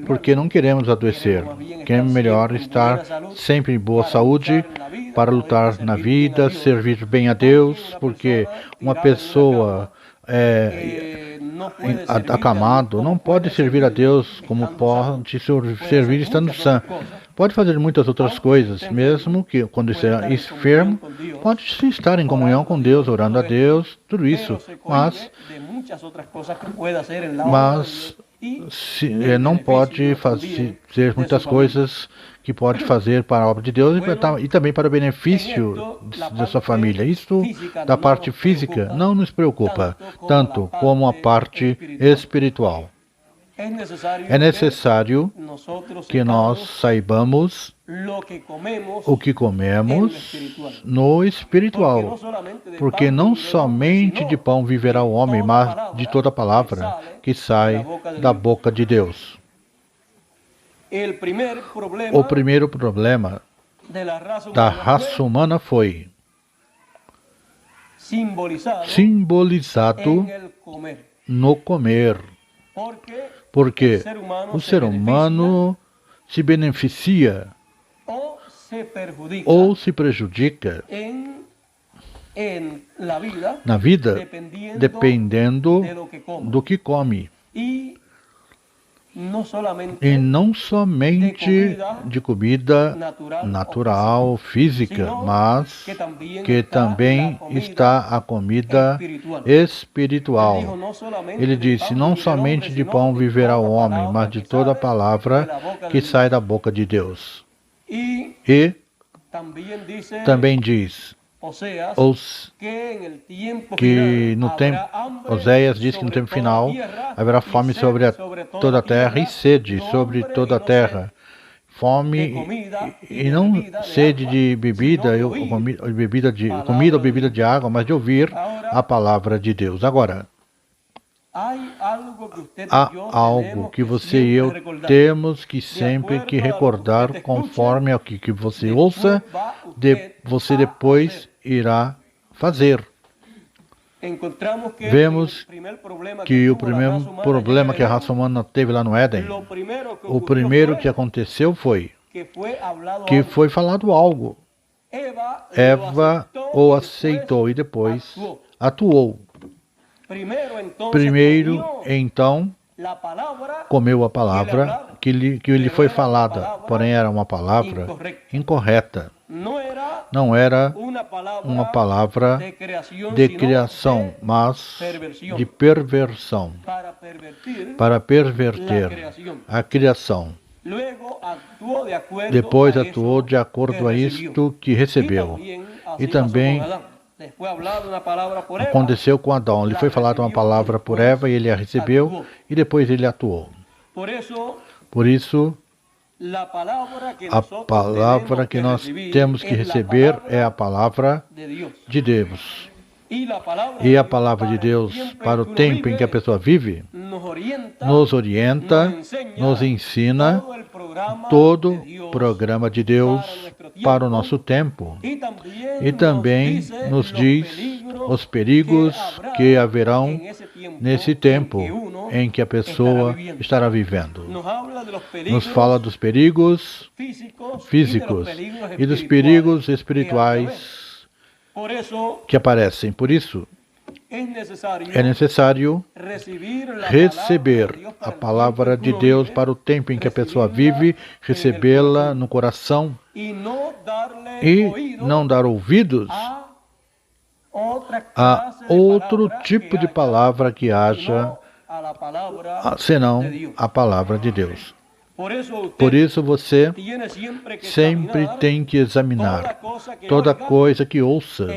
porque não queremos adoecer. Queremos melhor estar sempre em boa saúde para lutar na vida, servir bem a Deus, porque uma pessoa acamado não pode servir a Deus como pode servir estando sã. Pode fazer muitas outras coisas, mesmo que quando estiver enfermo, pode estar em comunhão com Deus, orando a Deus, tudo isso. Mas não pode fazer muitas coisas que pode fazer para a obra de Deus e também para o benefício da sua família. Isso da parte física não nos preocupa, tanto como a parte espiritual. É necessário que nós saibamos o que comemos no espiritual, porque não somente de pão viverá o homem, mas de toda palavra que sai da boca de Deus. O primeiro problema da raça humana foi simbolizado no comer. Porque o ser humano se beneficia ou se prejudica na vida dependendo do que come. E não somente de comida natural, física, mas que também está a comida espiritual. Ele disse, não somente de pão viverá o homem, mas de toda a palavra que sai da boca de Deus. E também diz, que no tempo, Oséias diz que no tempo final haverá fome sobre toda a terra e sede sobre toda a terra. Fome e não sede de bebida, comida ou bebida de água, mas de ouvir a palavra de Deus. Agora, há algo que você e eu temos que sempre que recordar, conforme ao que você ouça, você depois irá fazer. Vemos que o primeiro problema que a raça humana teve lá no Éden, o primeiro que aconteceu foi que foi falado algo. Eva o aceitou e depois atuou. Primeiro, então, comeu a palavra que lhe foi falada, porém era uma palavra incorreta. Não era uma palavra de criação, mas de perversão, para perverter a criação. Depois atuou de acordo a isto que recebeu. E também aconteceu com Adão. Lhe foi falada uma palavra por Eva e ele a recebeu e depois ele atuou. Por isso, a palavra que nós temos que receber é a palavra de Deus. E a palavra de Deus, para o tempo em que a pessoa vive, nos orienta, nos ensina todo o programa de Deus para o nosso tempo. E também nos diz os perigos que haverão nesse tempo em que a pessoa estará vivendo. Nos fala dos perigos físicos e dos perigos espirituais que aparecem. Por isso, é necessário receber a palavra de Deus para o tempo em que a pessoa vive, recebê-la no coração e não dar ouvidos a outro tipo de palavra que haja, senão a palavra de Deus. Por isso você sempre tem que examinar toda coisa que ouça,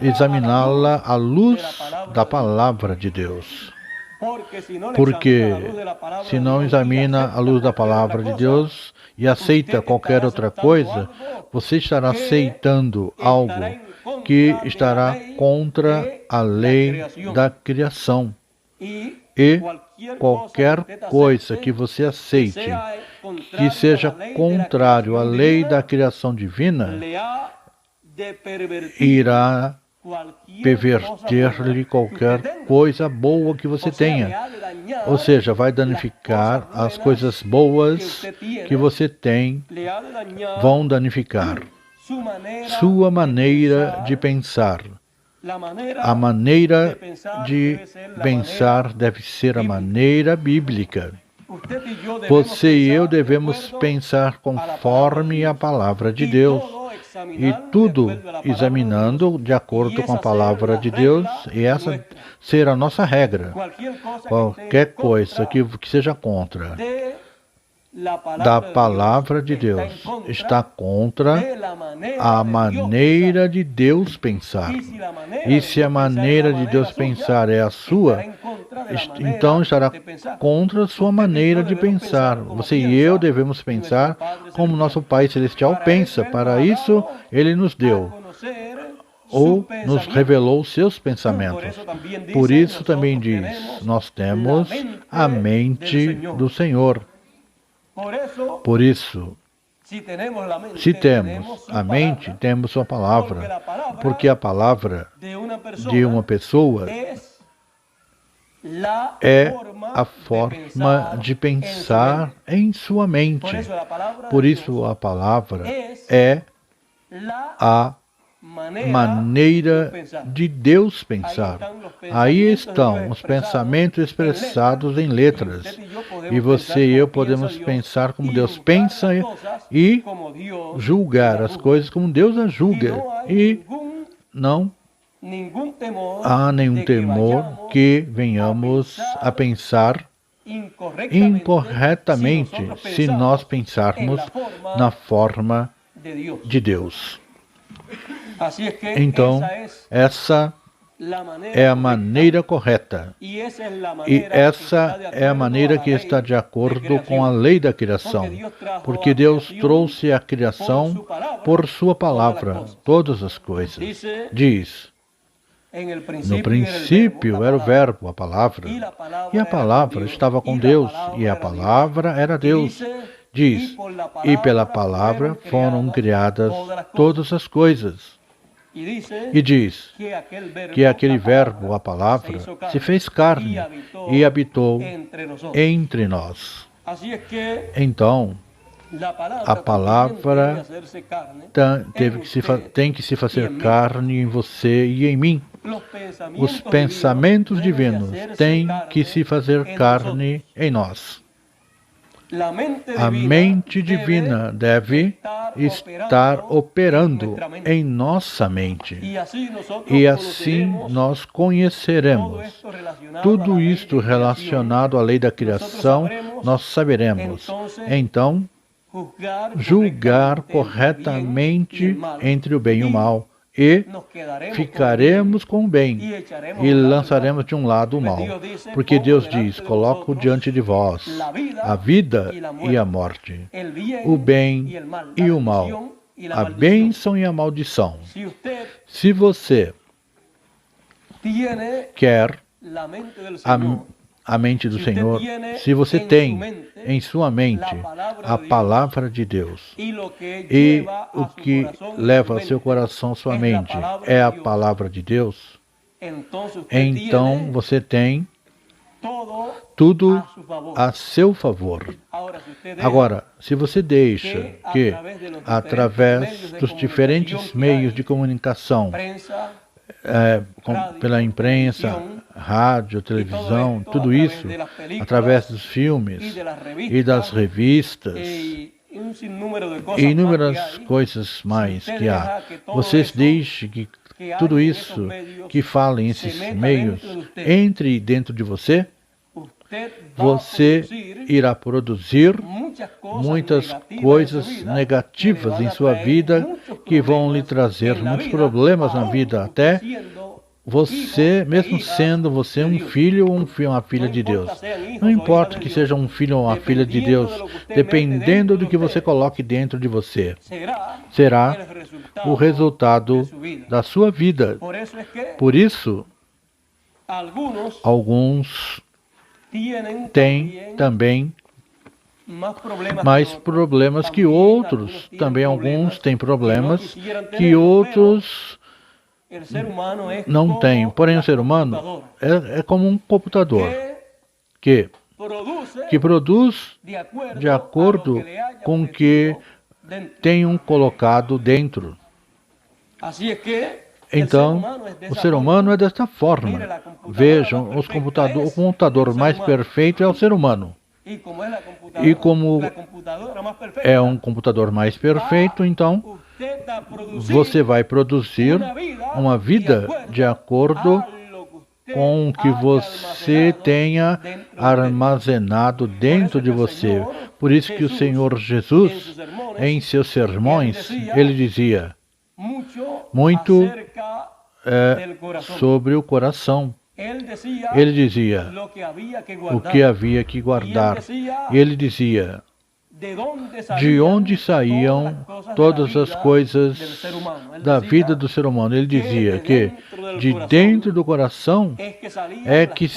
examiná-la à luz da palavra de Deus. Porque se não examina a luz da palavra de Deus e aceita qualquer outra coisa, você estará aceitando algo que estará contra a lei da criação. E qualquer coisa que você aceite que seja contrário à lei da criação divina, irá perverter-lhe qualquer coisa boa que você tenha. Ou seja, vai danificar as coisas boas que você tem, vão danificar sua maneira de pensar. A maneira de pensar deve ser a maneira bíblica. Você e eu devemos pensar conforme a palavra de Deus. E tudo examinando de acordo com a palavra de Deus, e essa será a nossa regra. Qualquer coisa que seja contra da palavra de Deus está contra a maneira de Deus pensar. E se a maneira de Deus pensar é a sua, então estará contra a sua maneira de pensar. Você e eu devemos pensar como nosso Pai Celestial pensa. Para isso, Ele nos deu ou nos revelou seus pensamentos. Por isso também diz, nós temos a mente do Senhor. Por isso, se temos a mente, temos sua palavra, porque a palavra de uma pessoa é a forma de pensar em sua mente. Por isso a palavra é a maneira de Deus pensar. Aí estão os pensamentos expressados em letras. E você e eu podemos pensar como Deus pensa e julgar as coisas como Deus as julga. E não há nenhum temor que venhamos a pensar incorretamente se nós pensarmos na forma de Deus. Então, essa é a maneira correta. E essa é a maneira que está de acordo com a lei da criação. Porque Deus trouxe a criação por sua palavra, todas as coisas. Diz: no princípio era o Verbo, a palavra, e a palavra estava com Deus, e a palavra era Deus. Diz: e pela palavra foram criadas todas as coisas. E diz que aquele Verbo, a palavra, se fez carne e habitou entre nós. Então, a palavra tem que se fazer carne em você e em mim. Os pensamentos divinos têm que se fazer carne em nós. A mente divina deve estar operando em nossa mente. E assim nós conheceremos. Tudo isto relacionado à lei da criação, nós saberemos. Então, julgar corretamente entre o bem e o mal. E ficaremos com o bem e lançaremos de um lado o mal. Porque Deus diz: coloco diante de vós a vida e a morte, o bem e o mal, a bênção e a maldição. Se você quer a mente do Senhor, se você tem em sua mente a palavra de Deus, e o que leva seu coração, sua mente, é a palavra de Deus, então você tem tudo a seu favor. Agora, se você deixa que, através dos diferentes meios de comunicação, pela imprensa, rádio, televisão, tudo isso, através dos filmes e das revistas e inúmeras coisas mais que há, vocês deixem que tudo isso que falem esses meios entre dentro de você, você irá produzir muitas coisas negativas em sua vida que vão lhe trazer muitos problemas na vida, até você, mesmo sendo você um filho ou uma filha de Deus. Não importa que seja um filho ou uma filha de Deus, dependendo do que você coloque dentro de você, será o resultado da sua vida. Por isso, alguns têm também mais problemas que outros. Também alguns têm problemas que outros não têm. Porém, o ser humano é como um computador que produz de acordo com o que tenham colocado dentro. Então, o ser humano é desta forma. Vejam, o computador mais perfeito é o ser humano. E como é um computador mais perfeito, então você vai produzir uma vida de acordo com o que você tenha armazenado dentro de você. Por isso que o Senhor Jesus, em seus sermões, ele dizia muito sobre o coração. Ele dizia o que havia que guardar. Ele dizia de onde saíam todas as coisas da vida do ser humano. Ele dizia que de dentro do coração é que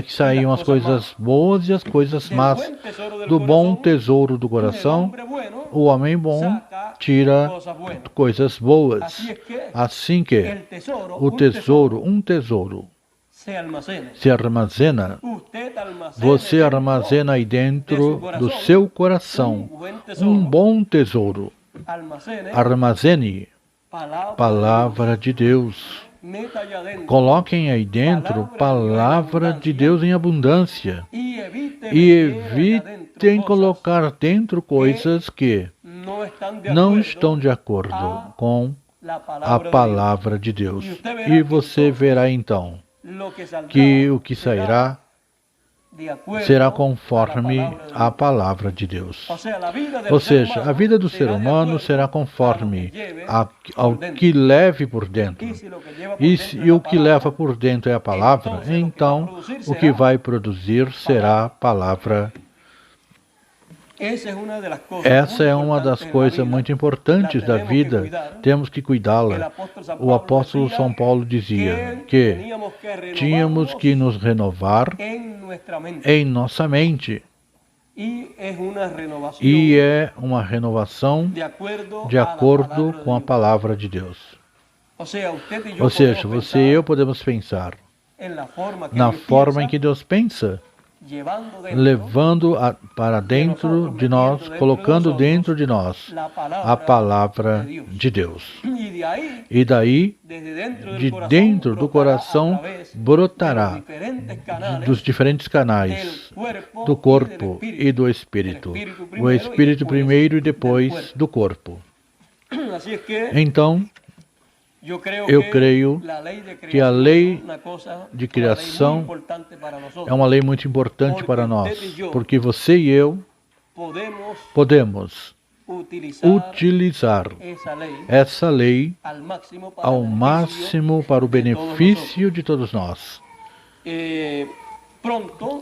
saíam as coisas boas e as coisas más. Do bom tesouro do coração, o homem bom tira coisas boas. Assim que um tesouro, se armazena. Você armazena aí dentro do seu coração um bom tesouro. Armazene palavra de Deus. Coloquem aí dentro palavra de Deus em abundância. E evitem colocar dentro coisas que não estão de acordo com a palavra de Deus. E você verá então que o que sairá será conforme a palavra de Deus. Ou seja, a vida do ser humano será conforme ao que leve por dentro. E o que leva por dentro é a palavra, então o que vai produzir será a palavra. Essa é uma das coisas muito importantes da vida, temos que cuidá-la. O apóstolo São Paulo dizia que tínhamos que nos renovar em nossa mente. E é uma renovação de acordo com a palavra de Deus. Ou seja, você e eu podemos pensar na forma em que Deus pensa, levando para dentro de nós, colocando dentro de nós a palavra de Deus. E daí, de dentro do coração, brotará dos diferentes canais do corpo e do espírito. O espírito primeiro e depois do corpo. Então, eu creio que a lei de criação é uma lei muito importante para nós, porque você e eu podemos utilizar essa lei ao máximo para o benefício de todos nós.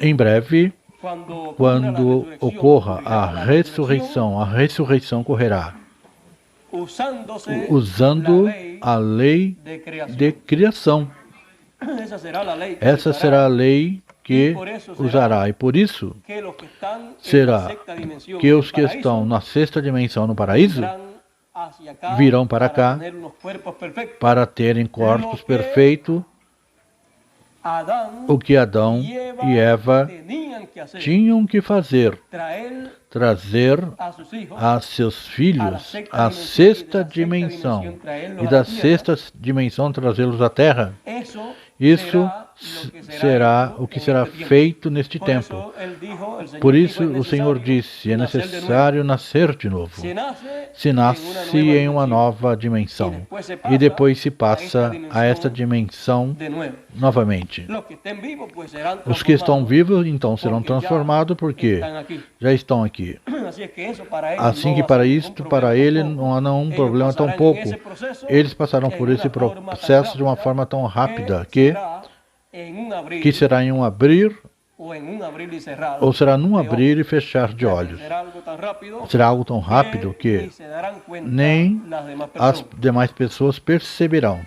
Em breve, quando ocorra a ressurreição ocorrerá usando a lei de criação. Essa será a lei que usará, e por isso será que os que estão na sexta dimensão no paraíso virão para cá para terem corpos perfeitos, o que Adão e Eva tinham que fazer, trazer a seus filhos a sexta dimensão, e da sexta dimensão trazê-los à Terra. Isso será o que será feito neste tempo. Por isso o Senhor disse, é necessário nascer de novo. Se nasce em uma nova dimensão e depois se passa a esta dimensão novamente. Os que estão vivos então serão transformados porque já estão aqui. Assim que para isto, para ele, não há um problema tão pouco. Eles passaram por esse processo de uma forma tão rápida que será em um abrir, ou será num abrir e fechar de olhos. Será algo tão rápido que nem as demais pessoas perceberão.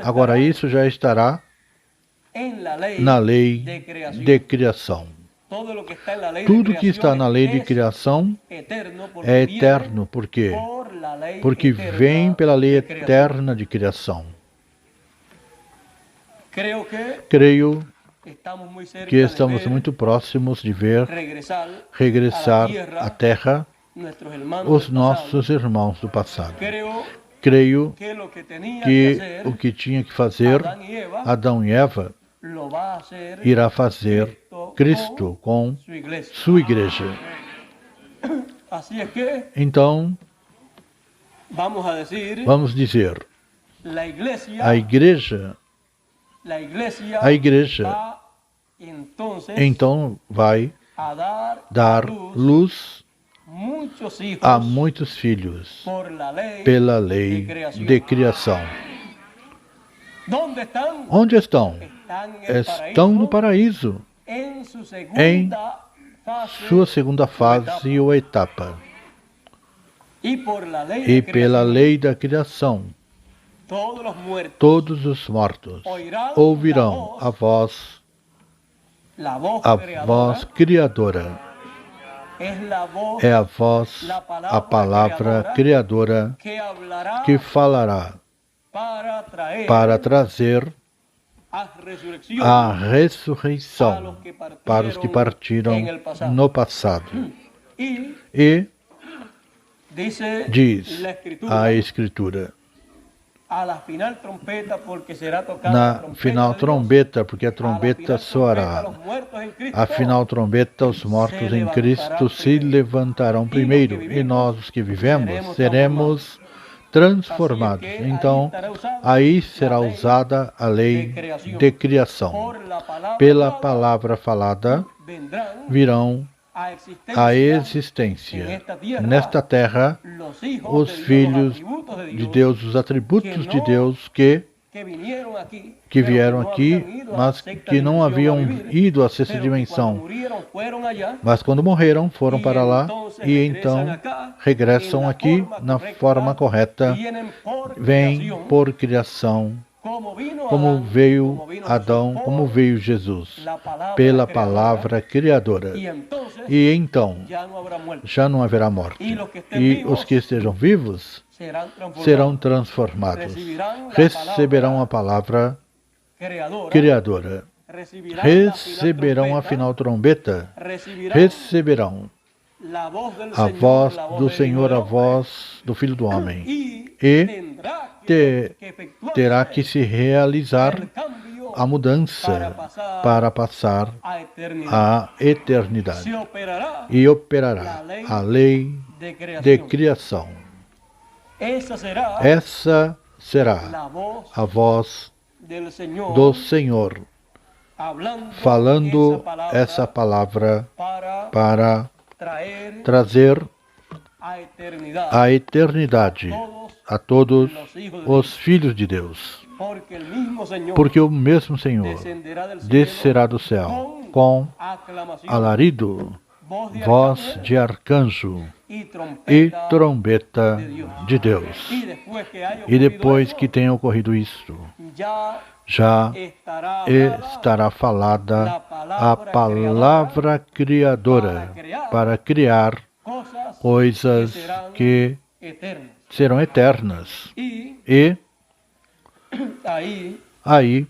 Agora isso já estará na lei de criação. Tudo que está na lei de criação é eterno. Por quê? Porque vem pela lei eterna de criação. Creio que estamos muito próximos de ver regressar à Terra os nossos irmãos do passado. Creio que o que tinha que fazer Adão e Eva irá fazer Cristo com sua igreja. Então, vamos dizer, a igreja então vai dar luz a muitos filhos pela lei de criação. Onde estão? Estão no paraíso, em sua segunda fase ou etapa. E pela lei da criação, todos os mortos ouvirão a voz criadora. É a voz, a palavra criadora que falará para trazer a ressurreição para os que partiram no passado. E diz a Escritura, na final trombeta, porque a trombeta soará. A final trombeta, os mortos em Cristo se levantarão primeiro, e nós, os que vivemos, seremos transformados. Então, aí será usada a lei de criação. Pela palavra falada, virão a existência. Nesta terra, os filhos de Deus, os atributos de Deus que vieram aqui, mas que não haviam ido à sexta dimensão. Mas quando morreram, foram para lá e então regressam aqui na forma correta. Vêm por criação, como veio Adão, como veio Jesus, pela palavra criadora. E então já não haverá morte. E os que estejam vivos serão transformados. Receberão a palavra criadora. Receberão a final trombeta. Receberão a voz do Senhor, a voz do Filho do Homem. E terá que se realizar a mudança para passar à eternidade. E operará a lei de criação. Essa será a voz do Senhor falando essa palavra para trazer a eternidade a todos os filhos de Deus. Porque o mesmo Senhor descerá do céu com alarido, voz de arcanjo e trombeta de Deus. E depois que tenha ocorrido isto, já estará falada a palavra criadora para criar coisas que serão eternas. E aí,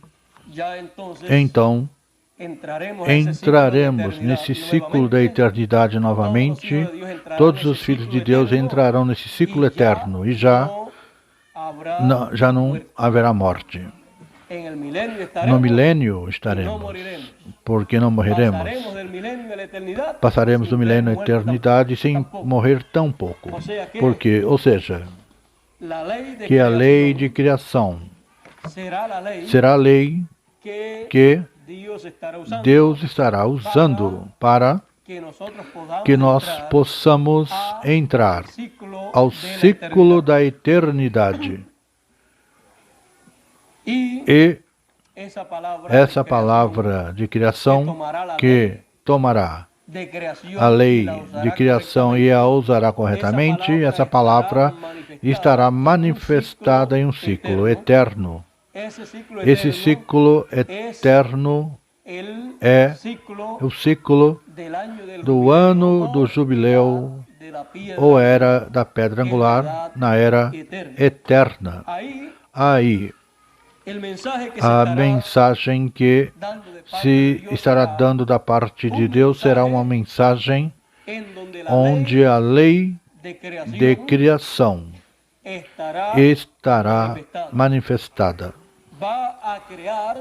então, entraremos nesse ciclo da eternidade novamente. Todos os filhos de Deus entrarão nesse ciclo eterno e já não haverá morte. No milênio estaremos, porque não morreremos. Passaremos do milênio à eternidade sem morrer tão pouco. Porque, ou seja, que a lei de criação será a lei que Deus estará usando para que nós possamos entrar ao ciclo da eternidade. E essa palavra de criação que tomará a lei de criação e a usará corretamente, essa palavra estará manifestada em um ciclo eterno. Esse ciclo eterno é o ciclo do ano do jubileu ou era da pedra angular na era eterna. Aí, a mensagem que se estará dando da parte de Deus será uma mensagem onde a lei de criação estará manifestada.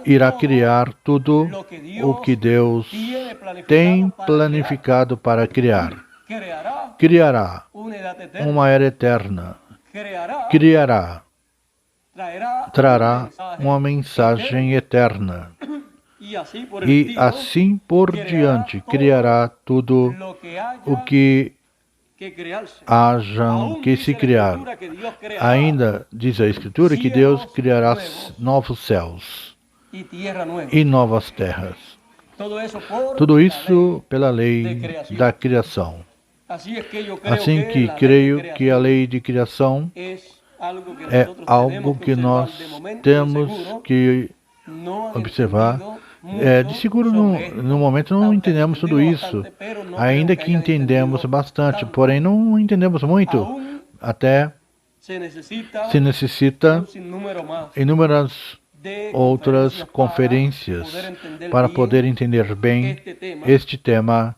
Irá criar tudo o que Deus tem planificado para criar. Criará uma era eterna. Trará uma mensagem eterna. E assim por diante, criará tudo o que hajam que se criar. Ainda diz a Escritura que Deus criará novos céus e novas terras. Tudo isso pela lei da criação. Assim que creio que a lei de criação é algo que nós temos que observar. De seguro, no momento, não entendemos tudo isso, ainda que entendemos bastante, porém não entendemos muito. Até se necessita inúmeras outras conferências para poder entender bem este tema,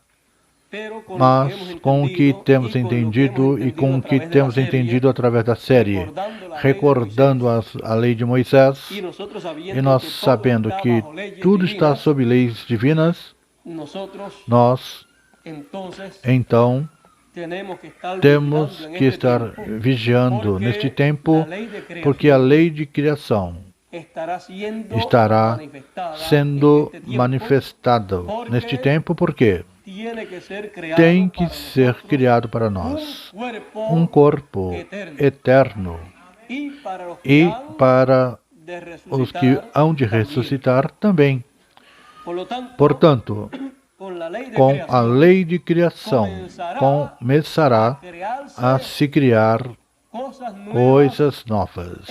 mas com o que temos entendido e com o que temos entendido através da série, recordando a lei de Moisés, e nós sabendo que tudo está sob leis divinas, nós, então, temos que estar vigiando neste tempo, porque a lei de criação estará sendo manifestada neste tempo, porque tem que ser criado para nós um corpo eterno, e para os que hão de ressuscitar também. Portanto, com a lei de criação começará a se criar coisas novas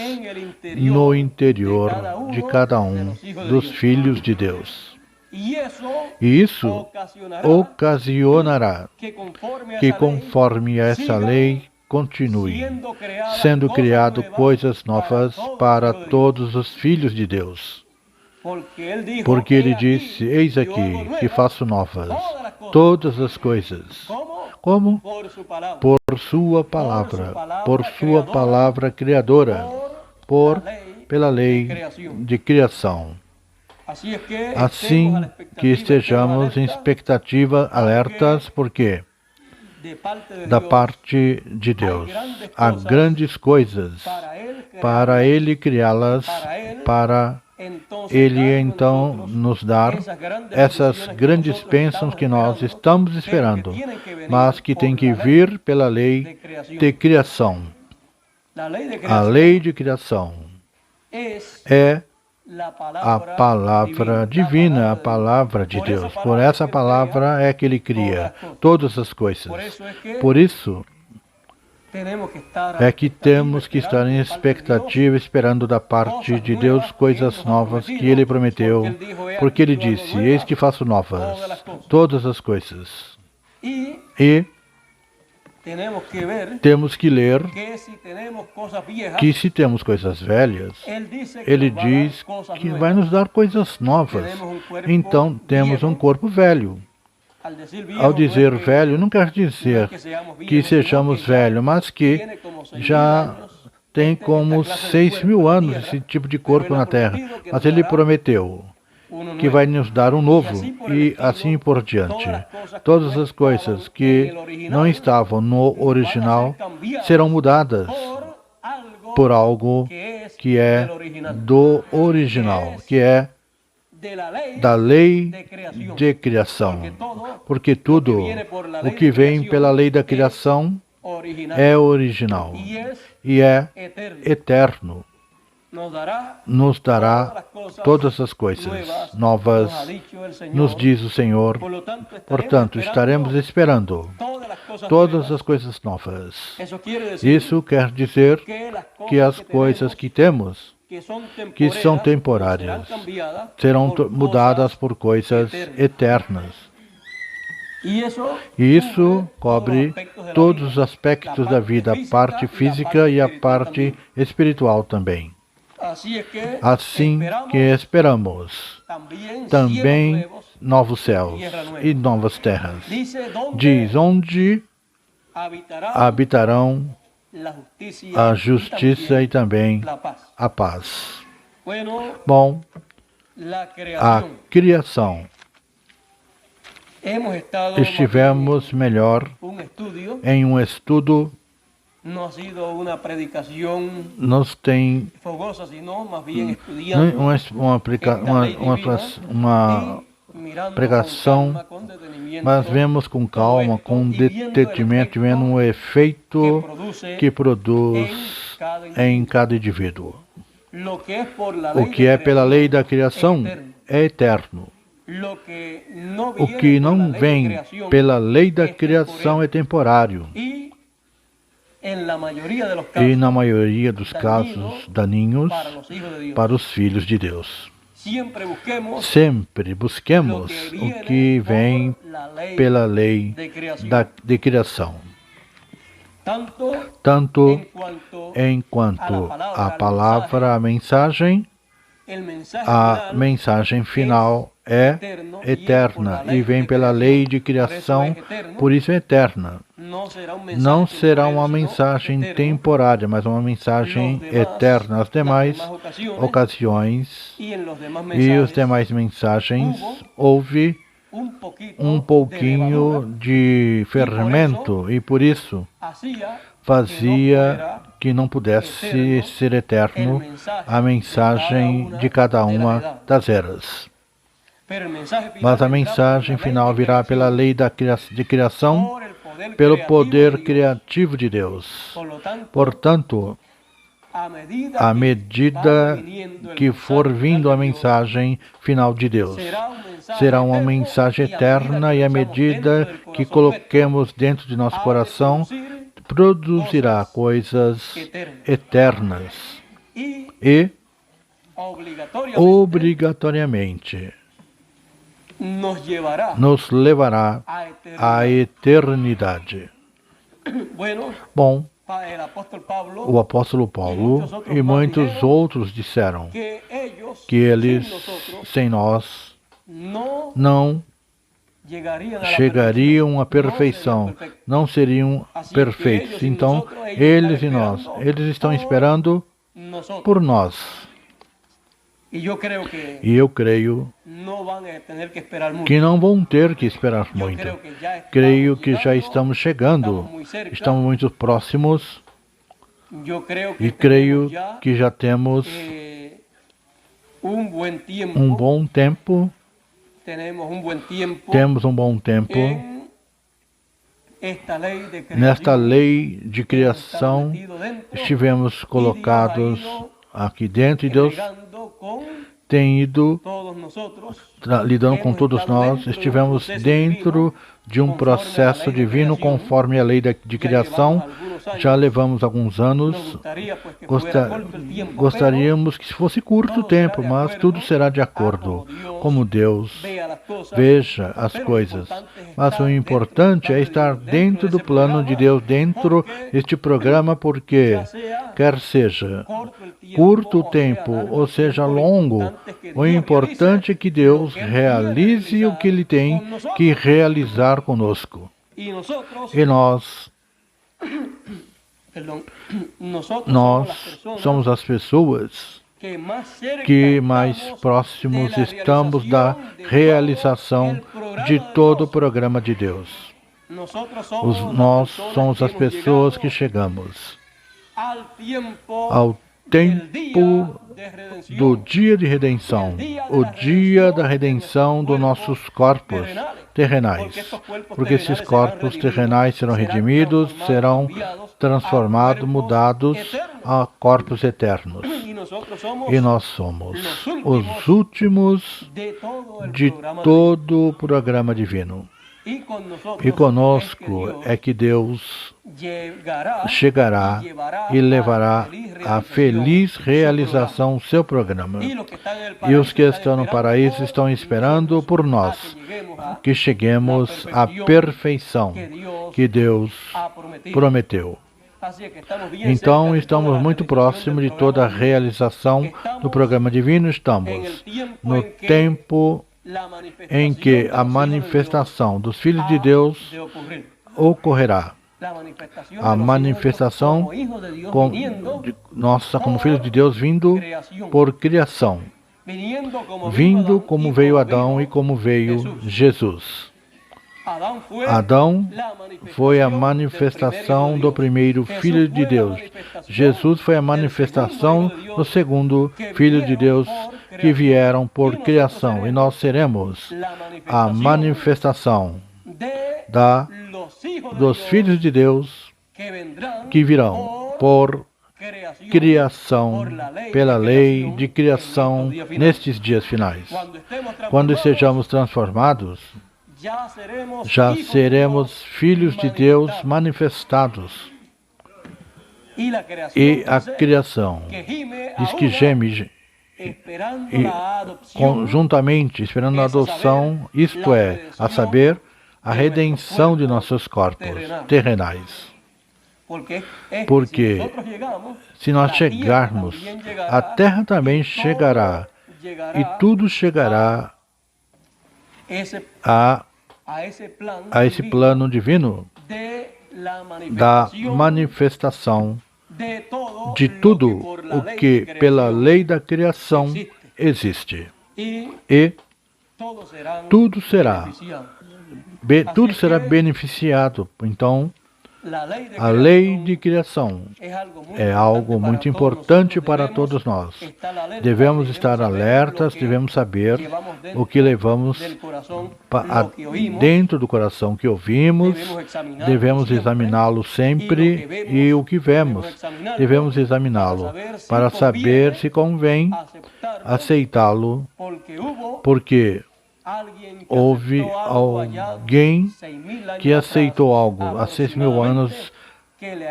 no interior de cada um dos filhos de Deus. E isso ocasionará que, conforme essa lei, continue sendo criado coisas novas para todos os filhos de Deus. Porque ele disse: eis aqui que faço novas todas as coisas. Como? Por sua palavra criadora, pela lei de criação. Assim que estejamos em expectativa, alertas, porque da parte de Deus há grandes coisas para Ele criá-las, para Ele então nos dar essas grandes bênçãos que nós estamos esperando, mas que tem que vir pela lei de criação. A lei de criação é a palavra divina, a palavra de Deus. Por essa palavra é que Ele cria todas as coisas. Por isso é que temos que estar em expectativa, esperando da parte de Deus coisas novas que Ele prometeu, porque Ele disse: eis que faço novas todas as coisas. E temos que ler que se temos coisas velhas, Ele diz que vai nos dar coisas novas. Então temos um corpo velho. Ao dizer velho, não quer dizer que sejamos velhos, mas que já tem como 6.000 anos esse tipo de corpo na Terra. Mas Ele prometeu que vai nos dar um novo, e assim por diante. Todas as coisas que não estavam no original serão mudadas por algo que é do original, que é da lei de criação. Porque tudo o que vem pela lei da criação é original e é eterno. Nos dará todas as coisas novas, nos diz o Senhor. Portanto, estaremos esperando todas as coisas novas. Isso quer dizer que as coisas que temos, que são temporárias, serão mudadas por coisas eternas. E isso cobre todos os aspectos da vida, a parte física e a parte espiritual também. Assim que esperamos também novos céus e novas terras. Diz: onde habitarão a justiça e também a paz. Bom, a criação. Estivemos melhor em um estudo. Nos tem uma pregação, mas vemos com calma, com detenimento, vendo o efeito que produz em cada indivíduo. O que é pela lei da criação é eterno. O que não vem pela lei da criação é temporário. E na maioria dos casos, daninhos para os filhos de Deus. Sempre busquemos o que vem pela lei de criação. Tanto enquanto a palavra, a mensagem, A mensagem final é eterna e vem pela lei de criação, por isso é eterna. Não será uma mensagem temporária, mas uma mensagem eterna. As demais ocasiões e as demais mensagens houve um pouquinho de fermento e por isso fazia que não pudesse ser eterno a mensagem de cada uma das eras. Mas a mensagem final virá pela lei de criação, pelo poder criativo de Deus. Portanto, à medida que for vindo a mensagem final de Deus, será uma mensagem eterna e à medida que coloquemos dentro de nosso coração, produzirá coisas eternas e obrigatoriamente nos levará à eternidade. Bom, o apóstolo Paulo e muitos outros disseram que eles, sem nós, não chegariam à perfeição, não seriam perfeitos. Então, eles e nós, eles estão esperando por nós. E eu creio que não vão ter que esperar muito. Creio que já estamos chegando, estamos muito próximos e creio que já temos um bom tempo. Temos um bom tempo nesta lei de criação. Estivemos colocados aqui dentro e Deus tem ido lidando com todos nós. Estivemos dentro de um processo divino conforme a lei de criação. Já levamos alguns anos. Gostaríamos que fosse curto o tempo, mas tudo será de acordo como Deus veja as coisas. Mas o importante é estar dentro do plano de Deus, dentro deste programa, porque quer seja curto o tempo ou seja longo, o importante é que Deus realize o que Ele tem que realizar conosco. E nós somos as pessoas que mais próximos estamos da realização de todo o programa de Deus. Nós somos as pessoas que chegamos ao tempo do dia de redenção, o dia da redenção dos nossos corpos terrenais, porque esses corpos terrenais serão redimidos, serão transformados, mudados a corpos eternos. E nós somos os últimos de todo o programa divino. E conosco é que Deus chegará e levará a feliz realização do seu programa. E os que estão no paraíso estão esperando por nós, que cheguemos à perfeição que Deus prometeu. Então, estamos muito próximos de toda a realização do programa divino. Estamos no tempo em que a manifestação dos filhos de Deus ocorrerá. A manifestação nossa como filhos de Deus vindo por criação. Vindo como veio Adão e como veio Jesus. Adão foi a manifestação do primeiro Filho de Deus. Jesus foi a manifestação do segundo Filho de Deus que vieram por criação. E nós seremos a manifestação dos Filhos de Deus que virão por criação, pela lei de criação nestes dias finais. Quando sejamos transformados, já seremos filhos de Deus manifestados. E a criação diz que geme conjuntamente esperando a adoção, isto é, a saber, a redenção de nossos corpos terrenais. Porque se nós chegarmos, a terra também chegará e tudo chegará a esse plano divino da manifestação de tudo o que pela lei da criação existe. E tudo será beneficiado. Então, a lei de criação é algo muito importante para todos nós. Devemos estar alertas, devemos saber o que levamos dentro do coração que ouvimos, devemos examiná-lo sempre e o que vemos, devemos examiná-lo para saber se convém aceitá-lo, porque houve alguém que aceitou algo há 6.000 anos,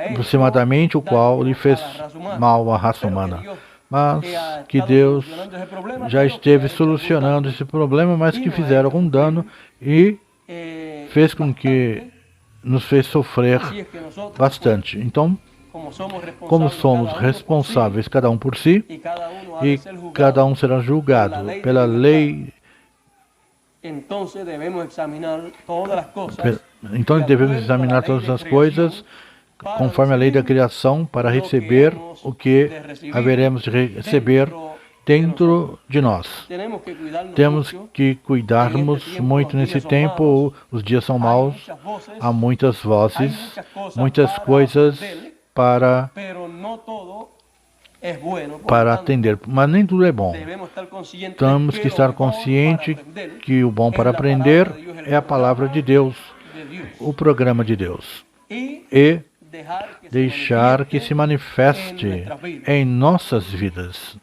aproximadamente, o qual lhe fez mal à raça humana. Mas que Deus já esteve solucionando esse problema, mas que fizeram algum dano e fez com que nos fez sofrer bastante. Então, como somos responsáveis, cada um por si, e cada um será julgado pela lei. Então devemos examinar todas as coisas conforme a lei da criação para receber o que haveremos de receber dentro de nós. Temos que cuidarmos muito nesse tempo, os dias são maus, há muitas vozes, muitas coisas para atender, mas nem tudo é bom. Temos que estar conscientes que o bom para aprender é a palavra de Deus, o programa de Deus, e deixar que se manifeste em nossas vidas.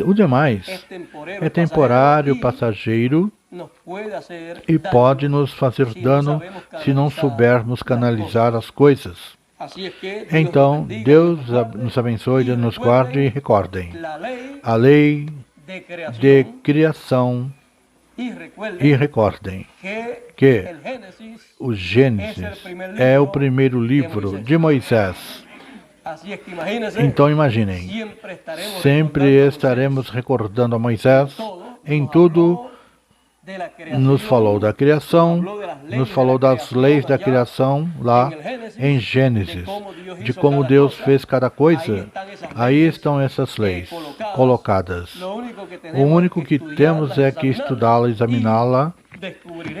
O demais é temporário, passageiro, e pode nos fazer dano se não soubermos canalizar as coisas. Então, Deus nos abençoe, Deus nos guarde e recordem a lei de criação e recordem que o Gênesis é o primeiro livro de Moisés. Então imaginem, sempre estaremos recordando a Moisés em tudo. Nos falou da criação, nos falou das leis da criação lá em Gênesis, de como Deus fez cada coisa. Aí estão essas leis colocadas. O único que temos é que estudá-la, examiná-la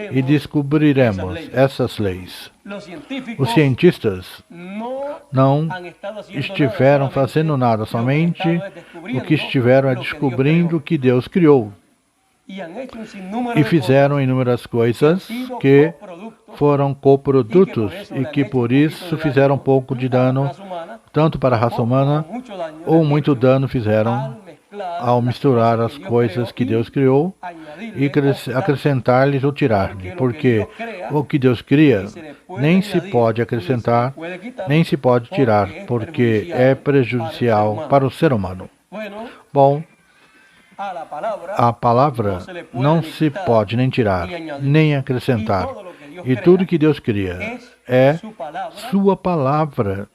e descobriremos essas leis. Os cientistas não estiveram fazendo nada, somente o que estiveram é descobrindo o que Deus criou. E fizeram inúmeras coisas que foram coprodutos e que por isso fizeram um pouco de dano, tanto para a raça humana, ou muito dano fizeram ao misturar as coisas que Deus criou e acrescentar-lhes ou tirar-lhes. Porque o que Deus cria nem se pode acrescentar, nem se pode tirar, porque é prejudicial para o ser humano. Bom, a palavra não se pode nem tirar, nem acrescentar. E tudo que Deus cria é sua palavra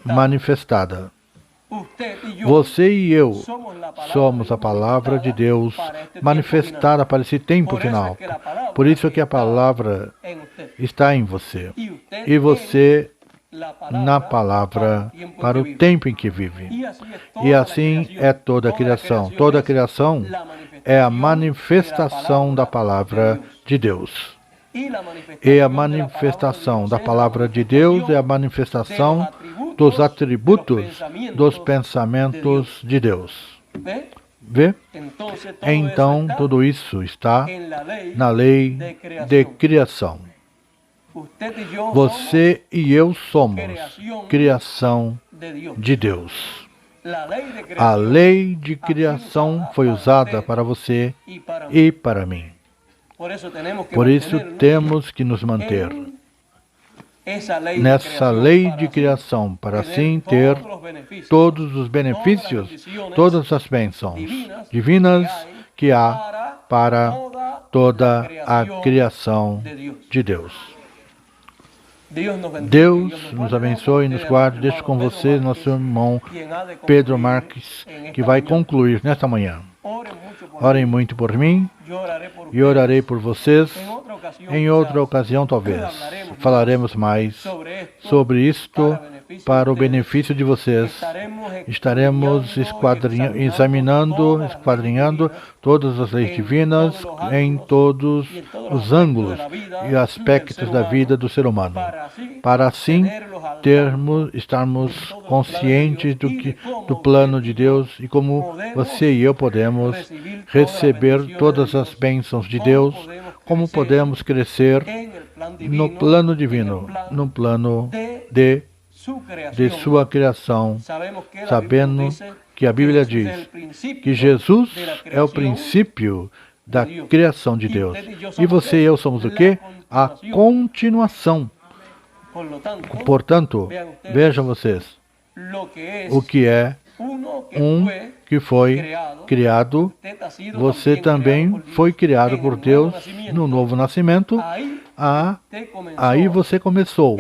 manifestada. Você e eu somos a palavra de Deus manifestada para esse tempo final. Por isso é que a palavra está em você. E você na palavra para o tempo em que vive. E assim é toda a criação. Toda a criação é a manifestação da palavra de Deus. E a manifestação da palavra de Deus é a manifestação dos atributos, dos pensamentos de Deus. Vê? Então, tudo isso está na lei de criação. Você e eu somos criação de Deus. A lei de criação foi usada para você e para mim. Por isso temos que nos manter nessa lei de criação, para assim ter todos os benefícios, todas as bênçãos divinas que há para toda a criação de Deus. Deus nos abençoe e nos guarde. Deixo com você nosso irmão Pedro Marques, que vai concluir nesta manhã. Orem muito por mim e orarei por vocês. Em outra ocasião, talvez, falaremos mais sobre isto para o benefício de vocês. Estaremos esquadrinhando todas as leis divinas em todos os ângulos e aspectos da vida do ser humano, para assim estarmos conscientes do plano de Deus e como você e eu podemos receber todas as bênçãos de Deus, como podemos crescer no plano divino, no plano de sua criação, sabendo que a Bíblia diz que Jesus é o princípio da criação de Deus. E você e eu somos o quê? A continuação. Portanto, vejam vocês, o que é que foi criado, você também foi criado por Deus no novo nascimento. Aí você começou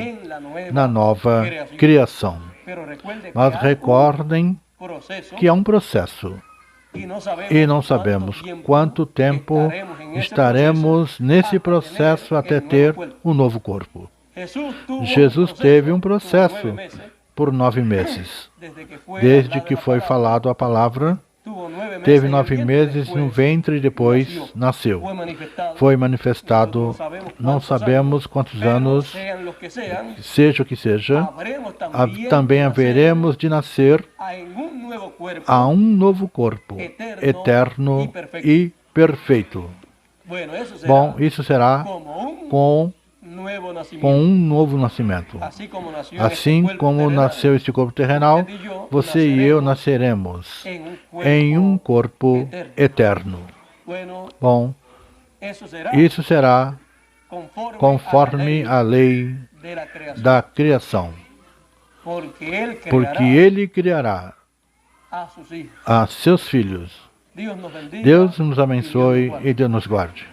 na nova criação. Mas recordem que é um processo. E não sabemos quanto tempo estaremos nesse processo até ter um novo corpo. Jesus teve um processo por 9 meses. Desde que foi falado a palavra, teve 9 meses no ventre e depois nasceu. Foi manifestado, não sabemos quantos anos, seja o que seja, também haveremos de nascer a um novo corpo, eterno e perfeito. Bom, isso será com um novo nascimento. Assim como nasceu este corpo terrenal, você e eu nasceremos em um corpo eterno. Bom, isso será conforme a lei da criação, porque Ele criará a seus filhos. Deus nos abençoe e Deus nos guarde.